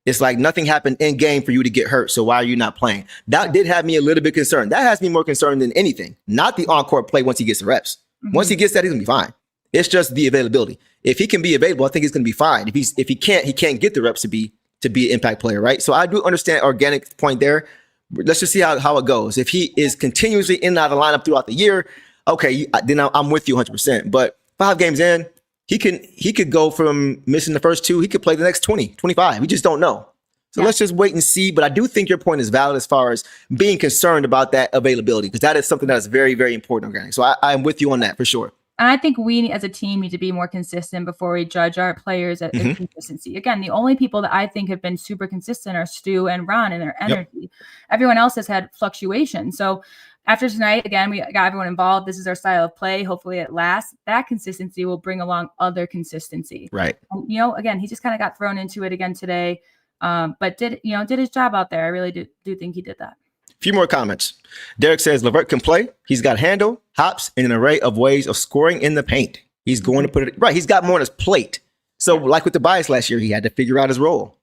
It's like nothing happened in game for you to get hurt. So why are you not playing? That did have me a little bit concerned. That has me more concerned than anything. Not the on-court play once he gets the reps. Once he gets that, he's going to be fine. It's just the availability. If he can be available, I think he's going to be fine. If he can't get the reps to be an impact player, right? So I do understand Organic's point there. Let's just see how it goes. If he is continuously in and out of the lineup throughout the year, okay, then I'm with you 100%. But 5 games in, he could go from missing the first 2. He could play the next 20, 25. We just don't know. So let's just wait and see. But I do think your point is valid as far as being concerned about that availability, because that is something that is very, very important. Organic. So I'm with you on that for sure. And I think we as a team need to be more consistent before we judge our players at consistency. Again, the only people that I think have been super consistent are Stu and Ron in their energy. Everyone else has had fluctuation. So after tonight, again, we got everyone involved. This is our style of play. Hopefully it lasts. That consistency will bring along other consistency. Right. And, again, he just kind of got thrown into it again today. But did his job out there. I really do think he did that. A few more comments. Derek says LeVert can play. He's got handle, hops, and an array of ways of scoring in the paint. He's going to put it right. He's got more on his plate. So like with Tobias last year, he had to figure out his role.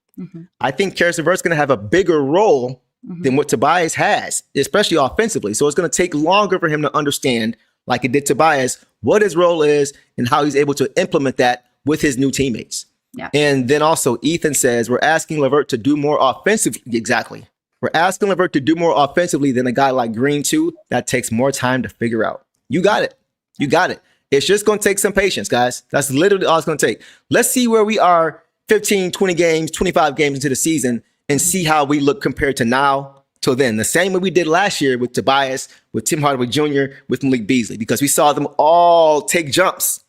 I think Caris LeVert's going to have a bigger role than what Tobias has, especially offensively. So it's going to take longer for him to understand, like it did Tobias, what his role is and how he's able to implement that with his new teammates. Yeah. And then also Ethan says, we're asking LeVert to do more offensively. Exactly. We're asking LeVert to do more offensively than a guy like Green too. That takes more time to figure out. You got it. You got it. It's just going to take some patience, guys. That's literally all it's going to take. Let's see where we are 15, 20 games, 25 games into the season and see how we look compared to now till then. The same way we did last year with Tobias, with Tim Hardaway Jr., with Malik Beasley, because we saw them all take jumps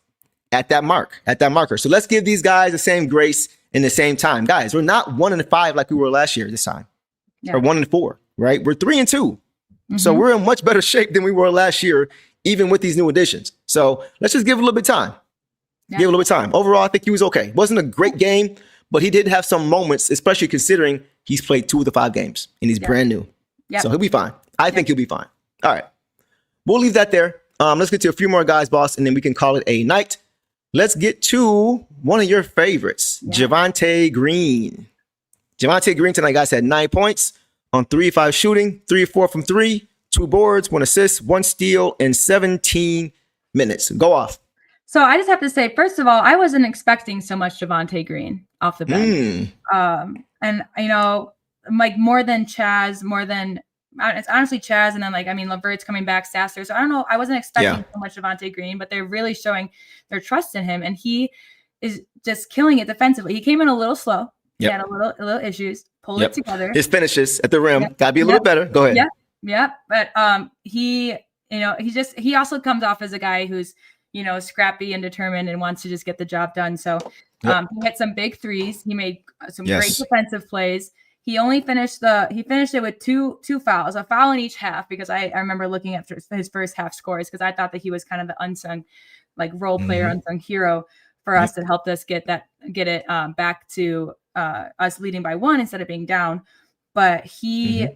at that marker. So let's give these guys the same grace and the same time. Guys, we're not 1-5 like we were last year this time. Or 1-4, right? We're 3-2. So we're in much better shape than we were last year, even with these new additions. So let's just give it a little bit of time. Give it a little bit of time. Overall, I think he was okay. Wasn't a great game, but he did have some moments, especially considering he's played 2 of the 5 games and he's brand new. So he'll be fine. I think he'll be fine. All right. We'll leave that there. Let's get to a few more guys, boss, and then we can call it a night. Let's get to one of your favorites, Javonte Green. Javonte Green tonight, guys, had 9 points on 3-5 shooting, 3-4 from 3, 2 boards, 1 assist, 1 steal in 17 minutes. Go off. So I just have to say, first of all, I wasn't expecting so much Javonte Green off the bench. And, you know, like more than Chaz, it's honestly Chaz. And then LeVert's coming back, Sasser. So I don't know. I wasn't expecting so much Javonte Green, but they're really showing their trust in him. And he is just killing it defensively. He came in a little slow. He had a little issues, pulled it together. His finishes at the rim gotta be a little better. Go ahead. Yeah. But he also comes off as a guy who's, you know, scrappy and determined and wants to just get the job done. So he hit some big threes. He made some great defensive plays. He only finished it with two fouls, a foul in each half, because I remember looking at his first half scores because I thought that he was kind of the unsung, like role player, unsung hero for us that helped us get it back to us leading by 1 instead of being down. But I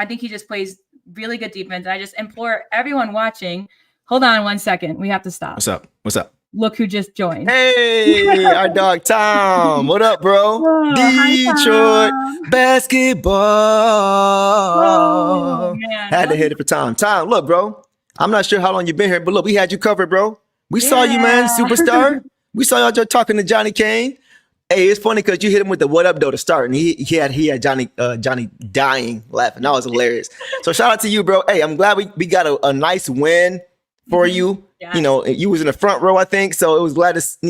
think he just plays really good defense. And I just implore everyone watching, hold on 1 second. We have to stop. What's up? Look who just joined. Hey, our dog Tom. What up, bro? Detroit basketball. Had to hit it for Tom. Tom, look, bro. I'm not sure how long you've been here, but look, we had you covered, bro. We saw you, man, superstar. We saw y'all just talking to Johnny Kane. Hey, it's funny because you hit him with the what up though to start, and he had Johnny dying laughing. That was hilarious. So shout out to you, bro. Hey, I'm glad we got a nice win for you. You know, you was in the front row, I think. So it was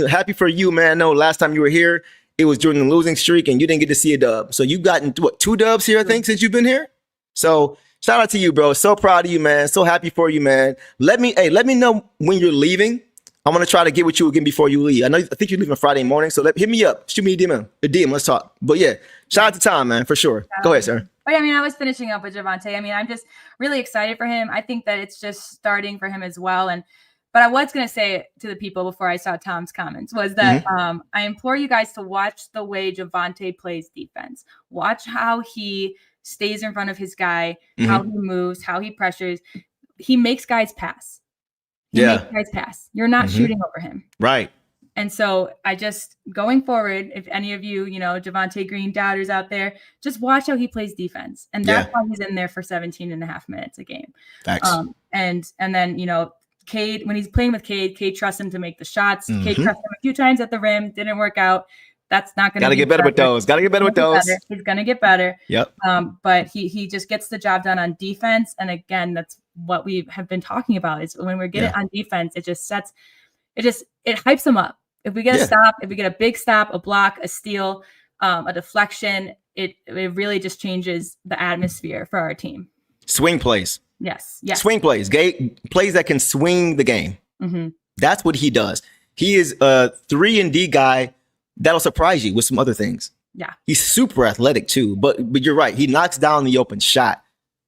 happy for you, man. I know last time you were here, it was during the losing streak, and you didn't get to see a dub. So you've gotten 2 dubs here, I think, since you've been here. So shout out to you, bro. So proud of you, man. So happy for you, man. Let me know when you're leaving. I'm gonna try to get with you again before you leave. I think you're leaving Friday morning, so hit me up. Shoot me a DM. Let's talk. But yeah, shout out to Tom, man, for sure. Go ahead, sir. But I mean, I was finishing up with Javonte. I mean, I'm just really excited for him. I think that it's just starting for him as well. But I was going to say to the people before I saw Tom's comments was that I implore you guys to watch the way Javonte plays defense. Watch how he stays in front of his guy, how he moves, how he pressures. He makes guys pass. Makes guys pass. You're not shooting over him. Right. And so I just, going forward, if any of you, Javonte Green doubters out there, just watch how he plays defense. And that's why he's in there for 17 and a half minutes a game. Facts. And then, Cade, when he's playing with Cade trusts him to make the shots. Cade trusts him a few times at the rim, didn't work out. That's not going to get better with those. Got to get better with those. He's going to get better. Yep. But he just gets the job done on defense. And again, that's what we have been talking about is when we're getting on defense, it hypes him up. If we get a stop, if we get a big stop, a block, a steal, a deflection, it really just changes the atmosphere for our team. Swing plays. Yes. Swing plays. Plays that can swing the game. That's what he does. He is a 3-and-D guy that'll surprise you with some other things. Yeah. He's super athletic too, but you're right. He knocks down the open shot.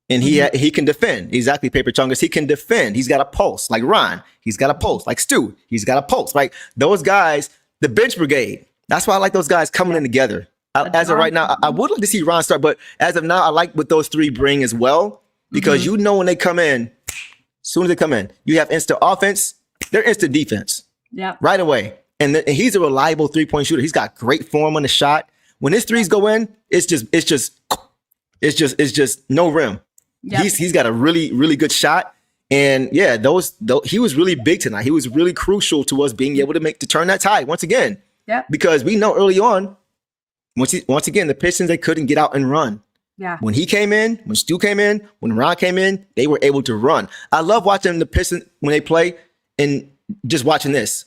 And he can defend. Exactly, Paper Chungus. He can defend. He's got a pulse, like Ron. He's got a pulse, like Stu. He's got a pulse. Like those guys, the bench brigade. That's why I like those guys coming in together. As of right now, I would like to see Ron start, but as of now, I like what those 3 bring as well. Because when they come in, as soon as they come in, you have instant offense. They're instant defense. Yeah. Right away. And he's a reliable 3-point shooter. He's got great form on the shot. When his threes go in, it's just no rim. Yep. He's got a really, really good shot. And yeah, he was really big tonight. He was really crucial to us being able to turn that tide once again. Yeah. Because we know early on, once again, the Pistons, they couldn't get out and run. Yeah. When he came in, when Stu came in, when Ron came in, they were able to run. I love watching the Pistons when they play and just watching this.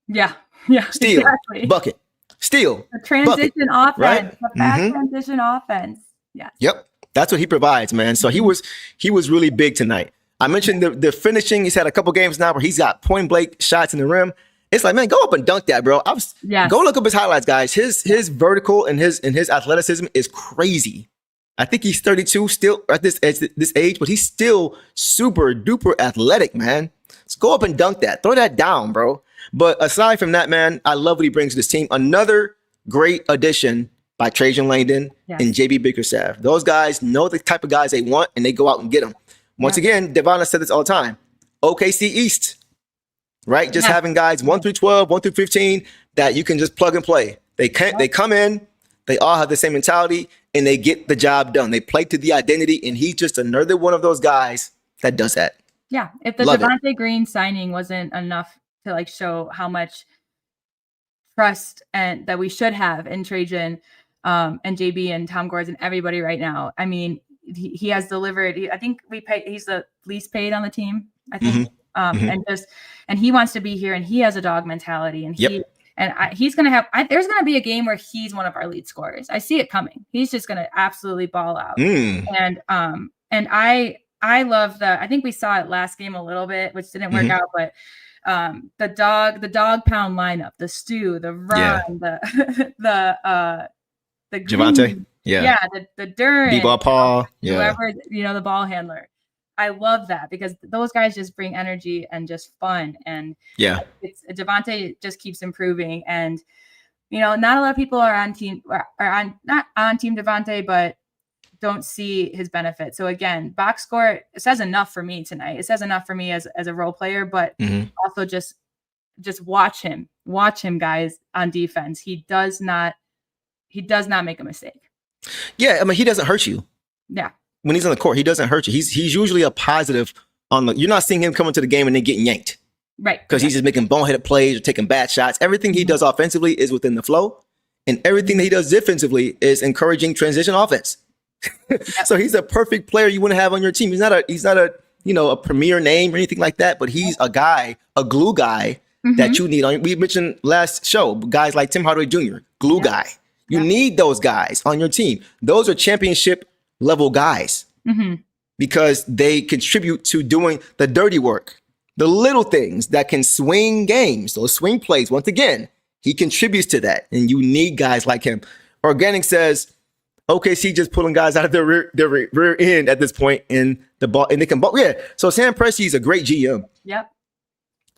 Yeah. Yeah. Steal, exactly. Bucket, steal. A transition offense, right? A fast transition offense. Yeah. Yep. That's what he provides, man. So he was really big tonight. I mentioned the finishing. He's had a couple games now where he's got point blank shots in the rim. It's like, man, go up and dunk that, bro. Go look up his highlights, guys. His vertical and his athleticism is crazy. I think he's 32 still at this age, but he's still super duper athletic, man. Let's go up and dunk that. Throw that down, bro. But aside from that, man, I love what he brings to this team. Another great addition by Trajan Langdon and JB Bickerstaff. Those guys know the type of guys they want, and they go out and get them. Once again, Devon has said this all the time. OKC East, right? Just having guys 1 through 12, 1 through 15 that you can just plug and play. They come in, they all have the same mentality, and they get the job done. They play to the identity, and he's just another one of those guys that does that. Yeah, if the Javonte Green signing wasn't enough to like show how much trust and that we should have in Trajan and JB and Tom Gores and everybody right now. I mean, he has delivered. I think he's the least paid on the team. I think, and he wants to be here, and he has a dog mentality, and he's gonna have. There's gonna be a game where he's one of our lead scorers. I see it coming. He's just gonna absolutely ball out. And I love I think we saw it last game a little bit, which didn't work out, but the dog pound lineup, the Stew, the Ron, the Javonte, the Duren, B-ball Paul, whoever, the ball handler. I love that because those guys just bring energy and just fun. And Javonte just keeps improving. And, not a lot of people are on not on team Javonte, but don't see his benefit. So again, box score, it says enough for me tonight. It says enough for me as a role player, but also just watch him, guys, on defense. He does not make a mistake. Yeah. I mean, he doesn't hurt you. Yeah. When he's on the court, he doesn't hurt you. He's usually a positive you're not seeing him coming to the game and then getting yanked. Right. Because he's just making boneheaded plays or taking bad shots. Everything he does offensively is within the flow. And everything that he does defensively is encouraging transition offense. So he's a perfect player you want to have on your team. He's not a premier name or anything like that, but he's a glue guy that you need on. We mentioned last show, guys like Tim Hardaway Jr., glue guy. You need those guys on your team. Those are championship level guys because they contribute to doing the dirty work, the little things that can swing games, those swing plays. Once again, he contributes to that, and you need guys like him. Organic says, OKC just pulling guys out of their rear end at this point in the ball, and they can ball. Yeah. So Sam Presti is a great GM. Yep.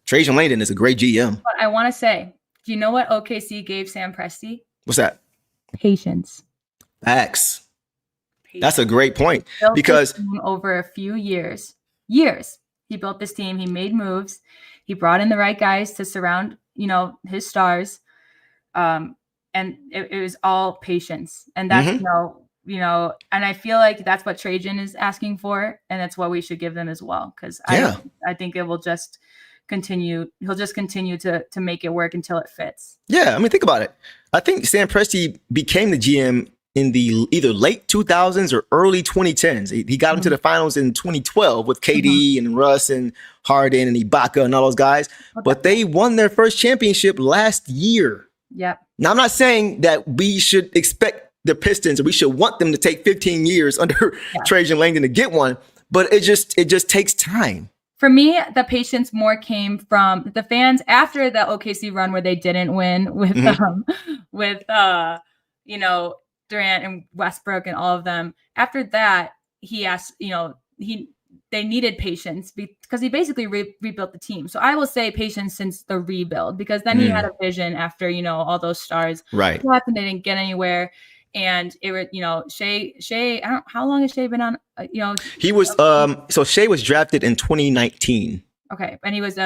Trajan Langdon is a great GM. But I want to say, do you know what OKC gave Sam Presti? What's that? Patience. Facts. That's a great point Because over a few years, he built this team. He made moves. He brought in the right guys to surround, his stars. And it was all patience. And that's, and I feel like that's what Trajan is asking for. And that's what we should give them as well. Because I think it will just continue. He'll just continue to make it work until it fits. Yeah. I mean, think about it. I think Sam Presti became the GM in the either late 2000s or early 2010s. He got into the finals in 2012 with KD and Russ and Harden and Ibaka and all those guys. Okay. But they won their first championship last year. Yep. Now, I'm not saying that we should expect the Pistons or we should want them to take 15 years under Trajan Langdon to get one, but it just takes time. For me, the patience more came from the fans after the OKC run where they didn't win with Durant and Westbrook and all of them. After that, he asked, they needed patience because he basically rebuilt the team. So I will say patience since the rebuild, because then he had a vision after, all those stars. Right. They didn't get anywhere. And it was, Shea, I don't know, how long has Shea been on? He was, so Shea was drafted in 2019. Okay. And he was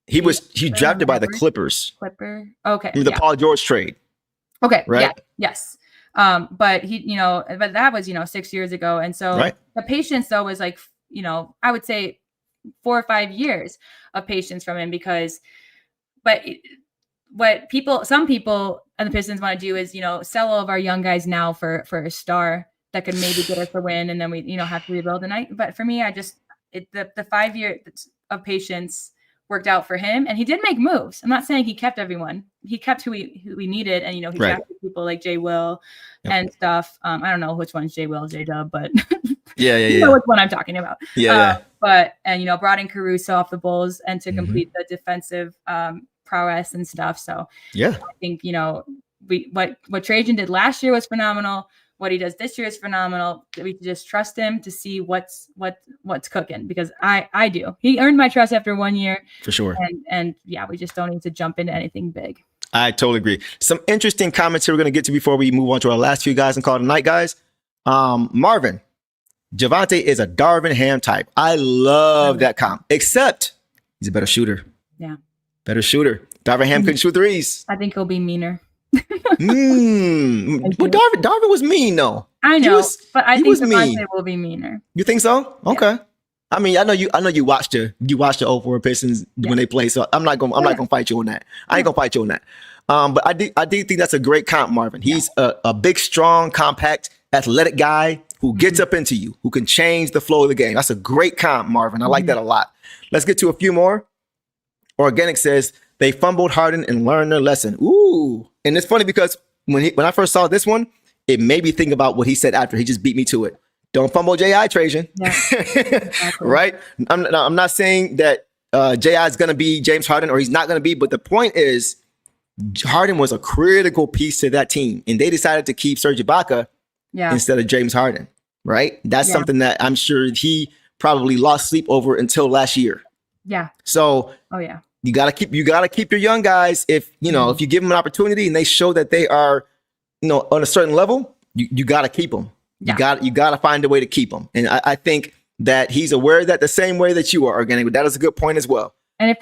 he drafted by the Clippers. Okay. The Paul George trade. Okay. Right. Yeah. Yes. But but that was, 6 years ago. And so the patience though was like, I would say 4 or 5 years of patience from him but what some people and the Pistons want to do is, sell all of our young guys now for a star that could maybe get us the win. And then we, have to rebuild but for me, the 5 years of patience worked out for him, and he did make moves. I'm not saying he kept everyone. He kept who we needed, and he drafted people like Jay Will and stuff. I don't know which one's Jay Will, J Dub, but you know which one I'm talking about. But brought in Caruso off the Bulls and to complete the defensive prowess and stuff. So I think what Trajan did last year was phenomenal. What he does this year is phenomenal. We just trust him to see what's cooking, because I do. He earned my trust after 1 year. For sure. And we just don't need to jump into anything big. I totally agree. Some interesting comments here we're going to get to before we move on to our last few guys and call it a night, guys. Marvin, Javonte is a Darvin Ham type. I love that comp, except he's a better shooter. Yeah. Better shooter. Darvin Ham couldn't shoot threes. I think he'll be meaner. But Darvin was mean, though. I know, but I think mean. Javonte will be meaner. You think so? Okay. Yeah. I mean, I know you watched the 04 Pistons when they play, so I'm not gonna fight you on that. I ain't gonna fight you on that. But I do think that's a great comp, Marvin. He's a big, strong, compact, athletic guy who gets up into you, who can change the flow of the game. That's a great comp, Marvin. I like that a lot. Let's get to a few more. Organic says they fumbled Harden and learned their lesson. Ooh, and it's funny because when I first saw this one, it made me think about what he said after. He just beat me to it. Don't fumble J.I., Trajan. Yeah. Exactly. Right? I'm not saying that J.I. is going to be James Harden or he's not going to be, but the point is Harden was a critical piece to that team, and they decided to keep Serge Ibaka instead of James Harden, right? That's something that I'm sure he probably lost sleep over until last year. Yeah. So you gotta keep your young guys. If if you give them an opportunity and they show that they are on a certain level, you gotta keep them. You gotta find a way to keep them. And I think that he's aware of that the same way that you are, Organic. That is a good point as well. And if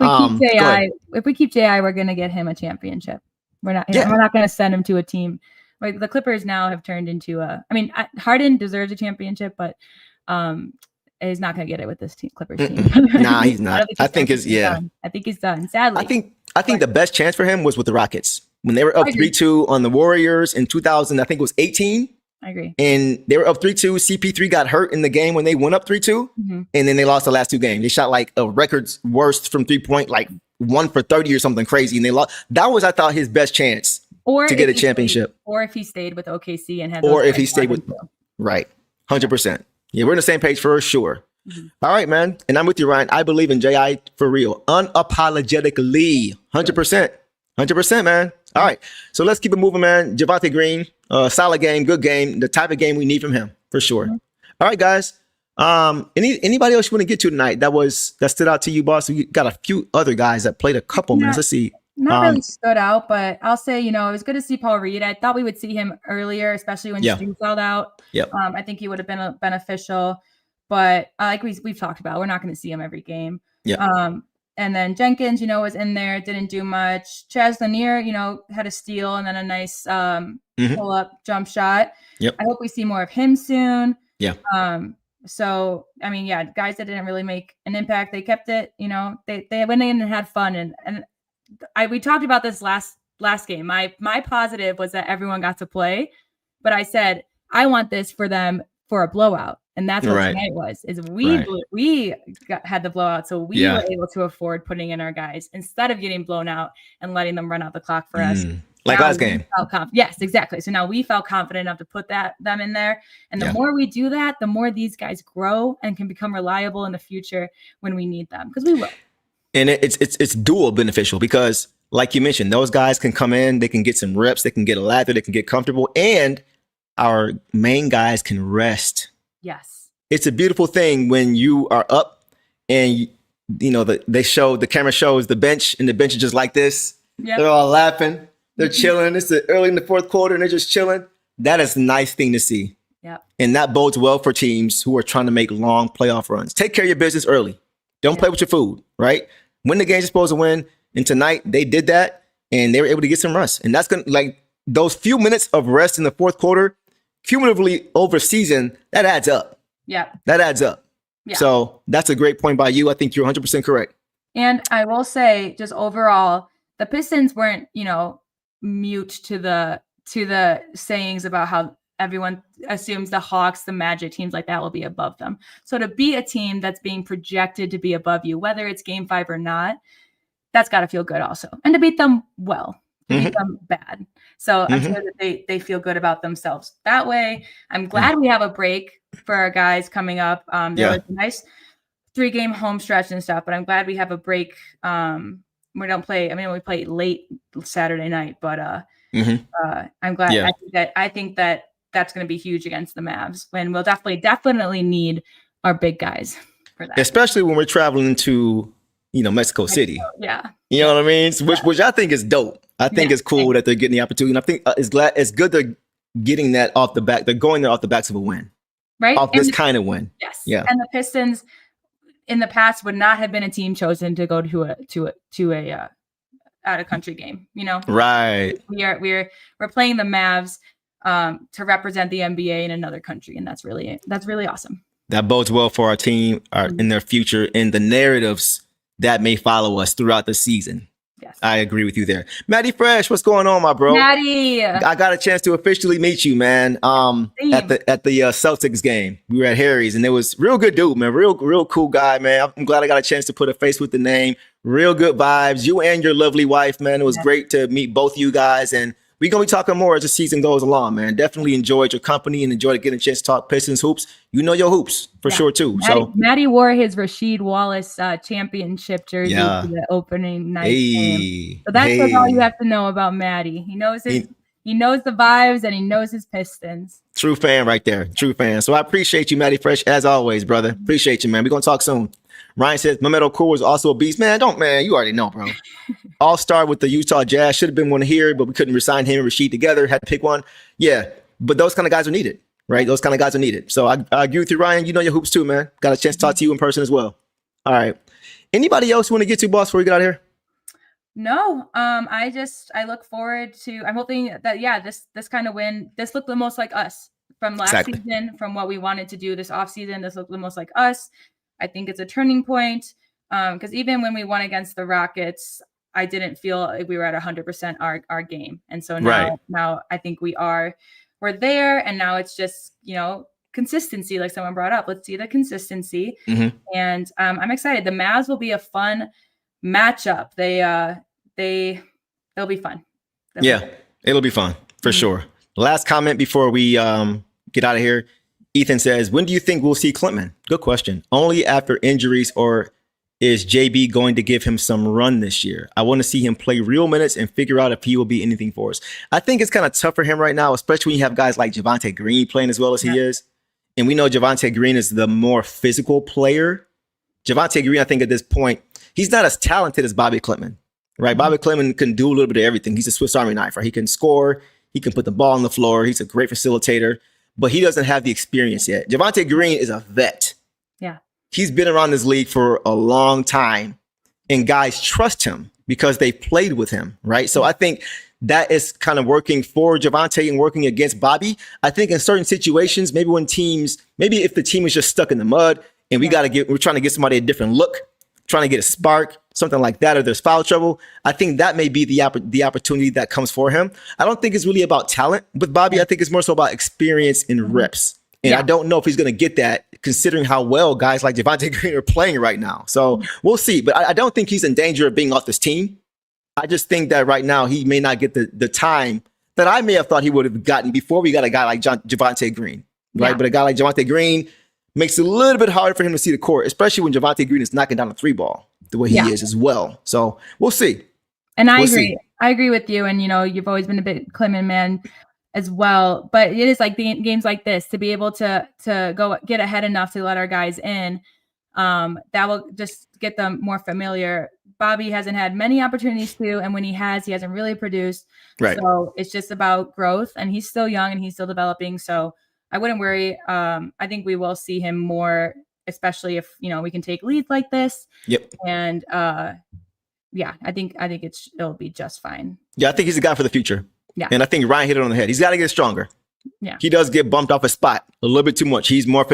we keep J.I., we're gonna get him a championship. We're not gonna send him to a team. Like the Clippers now have turned into Harden deserves a championship, but he's not going to get it with this Clippers team. Nah, he's not. I think he's done. Sadly, I think the best chance for him was with the Rockets when they were up 3-2 on the Warriors in 2000. I think it was 18. I agree. And they were up 3-2. CP3 got hurt in the game when they went up 3-2, and then they lost the last two games. They shot like a record's worst from 3-point, like 1 for 30 or something crazy, and they lost. That was, I thought, his best chance to get a championship. Or if he stayed with OKC and had. Or if he stayed with, right, 100%. Yeah, we're on the same page for sure. All right, man. And I'm with you, Ryan. I believe in J.I. for real. Unapologetically. 100%. 100%, man. All right. So let's keep it moving, man. Javonte Green, solid game, good game. The type of game we need from him, for sure. All right, guys. Anybody else you want to get to tonight that stood out to you, boss? We got a few other guys that played a couple minutes. Let's see. Not really stood out, but I'll say, it was good to see Paul Reed. I thought we would see him earlier, especially when Stu fell out. Yep. I think he would have been beneficial, but like we've talked about, we're not going to see him every game. Yep. And then Jenkins, was in there, didn't do much. Chaz Lanier, had a steal and then a nice pull-up jump shot. Yep. I hope we see more of him soon. Yeah. So, guys that didn't really make an impact, they kept it, they went in and had fun. And we talked about this last game. My positive was that everyone got to play, but I said, I want this for them for a blowout. And that's what tonight was, is we had the blowout. So we were able to afford putting in our guys instead of getting blown out and letting them run out the clock for us. Like last game. Yes, exactly. So now we felt confident enough to put them in there. And the more we do that, the more these guys grow and can become reliable in the future when we need them, because we will. And it's dual beneficial because, like you mentioned, those guys can come in, they can get some reps, they can get a lather, they can get comfortable, and our main guys can rest. Yes. It's a beautiful thing when you are up and, the camera shows the bench, and the bench is just like this. Yep. They're all laughing. They're chilling. It's early in the fourth quarter, and they're just chilling. That is a nice thing to see. Yep. And that bodes well for teams who are trying to make long playoff runs. Take care of your business early. Don't play with your food, right? Win the games you're supposed to win. And tonight they did that, and they were able to get some rest. And that's going to, those few minutes of rest in the fourth quarter, cumulatively over season, that adds up. Yeah. That adds up. Yeah. So that's a great point by you. I think you're 100% correct. And I will say, just overall, the Pistons weren't, mute to the sayings about how everyone assumes the Hawks, the Magic, teams like that will be above them. So to be a team that's being projected to be above you, whether it's game 5 or not, that's got to feel good also. And to beat them well, to beat them bad. So I'm sure that they feel good about themselves that way. I'm glad we have a break for our guys coming up. There was a nice 3-game home stretch and stuff, but I'm glad we have a break. We don't play. We play late Saturday night, but I'm glad. I think that that's going to be huge against the Mavs, when we'll definitely need our big guys for that. Especially when we're traveling to, Mexico City. Yeah. You know what I mean? Which I think is dope. I think it's cool that they're getting the opportunity. And I think it's good they're getting that off the back. They're going there off the backs of a win. Right. Off this kind of win. Yes. Yeah. And the Pistons in the past would not have been a team chosen to go to a out of country game, you know? Right. We're playing the Mavs to represent the NBA in another country. And that's really awesome. That bodes well for our team in their future and the narratives that may follow us throughout the season. Yes. I agree with you there. Matty Fresh, what's going on, my bro? Matty. I got a chance to officially meet you, man. At the Celtics game. We were at Harry's and it was real good dude, man. Real cool guy, man. I'm glad I got a chance to put a face with the name. Real good vibes. You and your lovely wife, man. It was great to meet both you guys. And we're going to be talking more as the season goes along, man. Definitely enjoyed your company and enjoyed getting a chance to talk Pistons hoops. You know your hoops for sure, too. Matty wore his Rasheed Wallace championship jersey to the opening night game. So that's all you have to know about Matty. He knows the vibes and he knows his Pistons. True fan right there. True fan. So I appreciate you, Matty Fresh, as always, brother. Appreciate you, man. We're going to talk soon. Ryan says, Mehmet Okur was also a beast. Man, you already know, bro. All-star with the Utah Jazz. Should have been one here, but we couldn't resign him and Rasheed together. Had to pick one. Yeah, but those kind of guys are needed, right? Those kind of guys are needed. So I agree with you, Ryan. You know your hoops too, man. Got a chance to talk to you in person as well. All right. Anybody else you want to get to, boss, before we get out of here? No, I look forward to, I'm hoping that, this kind of win, this looked the most like us from last season, from what we wanted to do this offseason. This looked the most like us. I think it's a turning point because even when we won against the Rockets, I didn't feel like we were at 100% our game. And so now I think we're there. And now it's just, consistency, like someone brought up. Let's see the consistency. Mm-hmm. And I'm excited. The Mavs will be a fun matchup. They'll be fun. It'll be fun for sure. Last comment before we get out of here. Ethan says, when do you think we'll see Klintman? Good question. Only after injuries, or is JB going to give him some run this year? I want to see him play real minutes and figure out if he will be anything for us. I think it's kind of tough for him right now, especially when you have guys like Javonte Green playing as well as he is. And we know Javonte Green is the more physical player. Javonte Green, I think at this point, he's not as talented as Bobby Klintman, right? Bobby Klintman can do a little bit of everything. He's a Swiss Army knife, right? He can score. He can put the ball on the floor. He's a great facilitator. But he doesn't have the experience yet. Javonte Green is a vet. Yeah. He's been around this league for a long time, and guys trust him because they played with him, right? So I think that is kind of working for Javonte and working against Bobby. I think in certain situations, maybe if the team is just stuck in the mud and we're trying to get somebody a different look, trying to get a spark, something like that, or there's foul trouble, I think that may be the opportunity that comes for him. I don't think it's really about talent with Bobby. I think it's more so about experience and reps. And I don't know if he's going to get that considering how well guys like Javonte Green are playing right now. So we'll see. But I don't think he's in danger of being off this team. I just think that right now he may not get the time that I may have thought he would have gotten before we got a guy like Javonte Green, right? Yeah. But a guy like Javonte Green makes it a little bit harder for him to see the court, especially when Javonte Green is knocking down a three ball the way he is as well. So we'll see. And I agree. I agree with you. And, you've always been a bit Klintman man as well. But it is like the games like this to be able to go get ahead enough to let our guys in. That will just get them more familiar. Bobby hasn't had many opportunities to, and when he hasn't really produced. Right. So it's just about growth, and he's still young and he's still developing. So I wouldn't worry. I think we will see him more, especially if, we can take leads like this. Yep. And I think it'll be just fine. Yeah, I think he's a guy for the future. Yeah. And I think Ryan hit it on the head. He's got to get stronger. Yeah. He does get bumped off a spot a little bit too much. He's more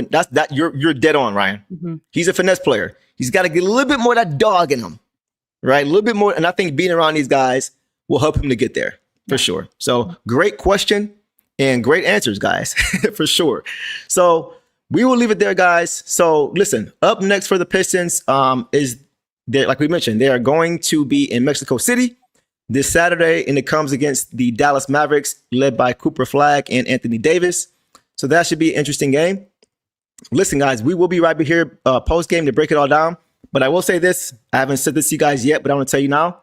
you're dead on, Ryan. Mm-hmm. He's a finesse player. He's got to get a little bit more of that dog in him. Right? A little bit more. And I think being around these guys will help him to get there for sure. So great question and great answers, guys, for sure. So we will leave it there, guys. So listen, up next for the Pistons is there, like we mentioned, they are going to be in Mexico City this Saturday, and it comes against the Dallas Mavericks, led by Cooper Flagg and Anthony Davis. So that should be an interesting game. Listen, guys, we will be right here post-game to break it all down. But I will say this. I haven't said this to you guys yet, but I want to tell you now.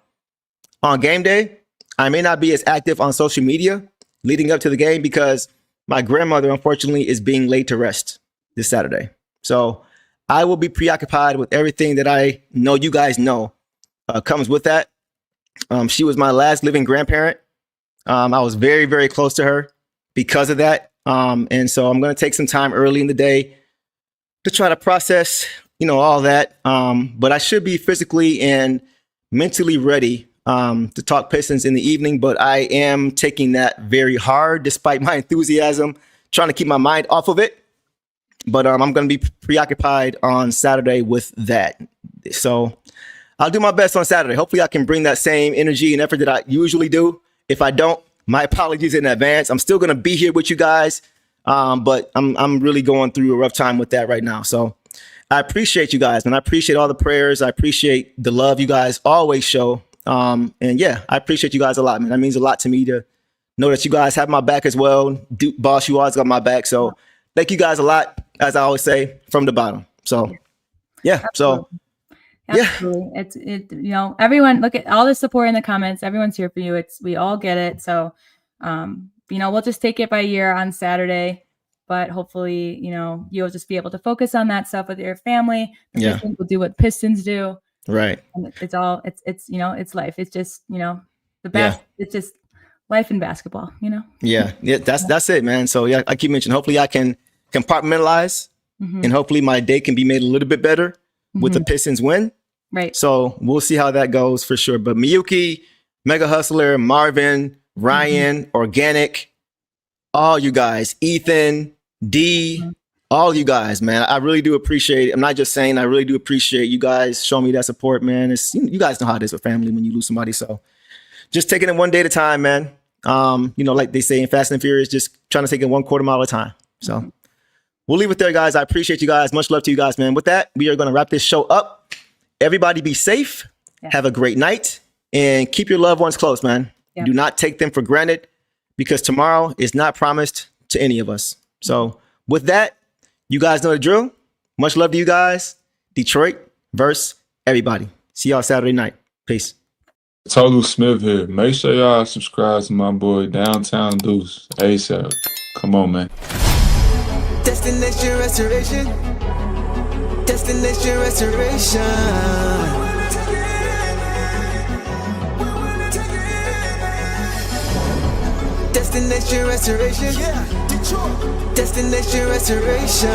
On game day, I may not be as active on social media leading up to the game because my grandmother, unfortunately, is being laid to rest this Saturday. So I will be preoccupied with everything that I know you guys know comes with that. She was my last living grandparent. I was very, very close to her because of that. And so I'm going to take some time early in the day to try to process, all that. But I should be physically and mentally ready to talk Pistons in the evening. But I am taking that very hard, despite my enthusiasm, trying to keep my mind off of it. But I'm going to be preoccupied on Saturday with that. So I'll do my best on Saturday. Hopefully I can bring that same energy and effort that I usually do. If I don't, my apologies in advance. I'm still going to be here with you guys. But I'm really going through a rough time with that right now. So I appreciate you guys, and I appreciate all the prayers. I appreciate the love you guys always show. And yeah, I appreciate you guys a lot, man. That means a lot to me to know that you guys have my back as well. Boss, you always got my back. So thank you guys a lot, as I always say, from the bottom. So yeah, Absolutely. It's everyone, look at all the support in the comments. Everyone's here for you. We all get it. So, we'll just take it by year on Saturday, but hopefully, you'll just be able to focus on that stuff with your family. The Pistons will do what Pistons do. Right. And it's life. It's just, the best. Yeah. It's just life in basketball, Yeah. That's it, man. So yeah, I keep mentioning, hopefully I can compartmentalize and hopefully my day can be made a little bit better with the Pistons win. Right. So we'll see how that goes for sure. But Miyuki, Mega Hustler, Marvin, Ryan, Organic, all you guys, Ethan, D, all you guys, man. I really do appreciate it. I'm not just saying, I really do appreciate you guys showing me that support, man. You guys know how it is with family when you lose somebody. So just taking it one day at a time, man. Like they say in Fast and Furious, just trying to take it 1/4 mile at a time. So we'll leave it there, guys. I appreciate you guys. Much love to you guys, man. With that, we are going to wrap this show up. Everybody be safe. Yeah. Have a great night. And keep your loved ones close, man. Yeah. Do not take them for granted because tomorrow is not promised to any of us. So with that, you guys know the drill. Much love to you guys. Detroit versus everybody. See y'all Saturday night. Peace. Tolu Smith here. Make sure y'all subscribe to my boy Downtown Deuce ASAP. Come on, man. Destination restoration. Destination restoration. Destination restoration. Yeah, Detroit. Destination restoration.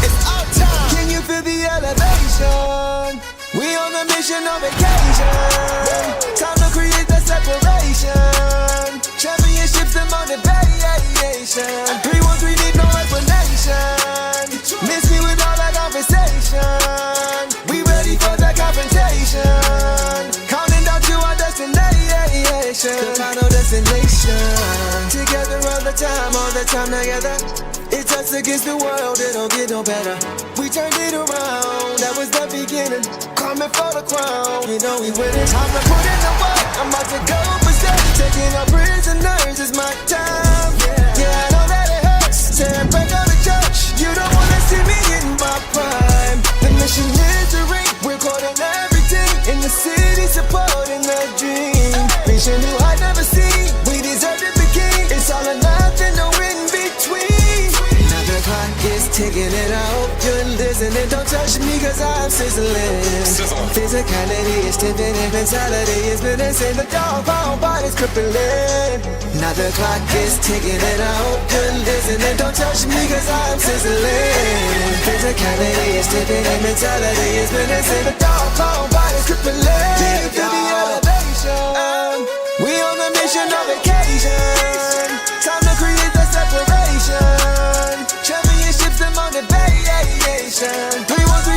It's our time. Can you feel the elevation? We on a mission on vacation. Time to create the separation. Championships and motivation. 3-1-3 need no explanation. Miss me with all that conversation. We ready for the confrontation. Counting down to our destination. The final destination. Together all the time together. It's us against the world, it don't get no better. We turned it around, that was the beginning. Coming for the crown, we winning. Time to put in the work, I'm about to go berserk. Taking our prisoners is my time. Yeah, I know that it hurts. Tearing break out the church. You don't wanna see me in my prime. The mission is to ring. We're caught in everything. In the city, supporting the dream. Vision new I never seen. We deserve to be king. It's all or nothing, no in between. Now the clock is ticking and I hope you're listening. Don't touch me cause I'm sizzling. Physicality is tipping and mentality is menacing. The dog pound body's crippling. Now the clock is ticking and I hope you're listening. Don't touch me cause I'm sizzling. Physicality is tipping and mentality is menacing. The dog pound body's crippling. To the elevation. We on a mission on vacation. Time to create the separation. Championships and motivation. 3-1-3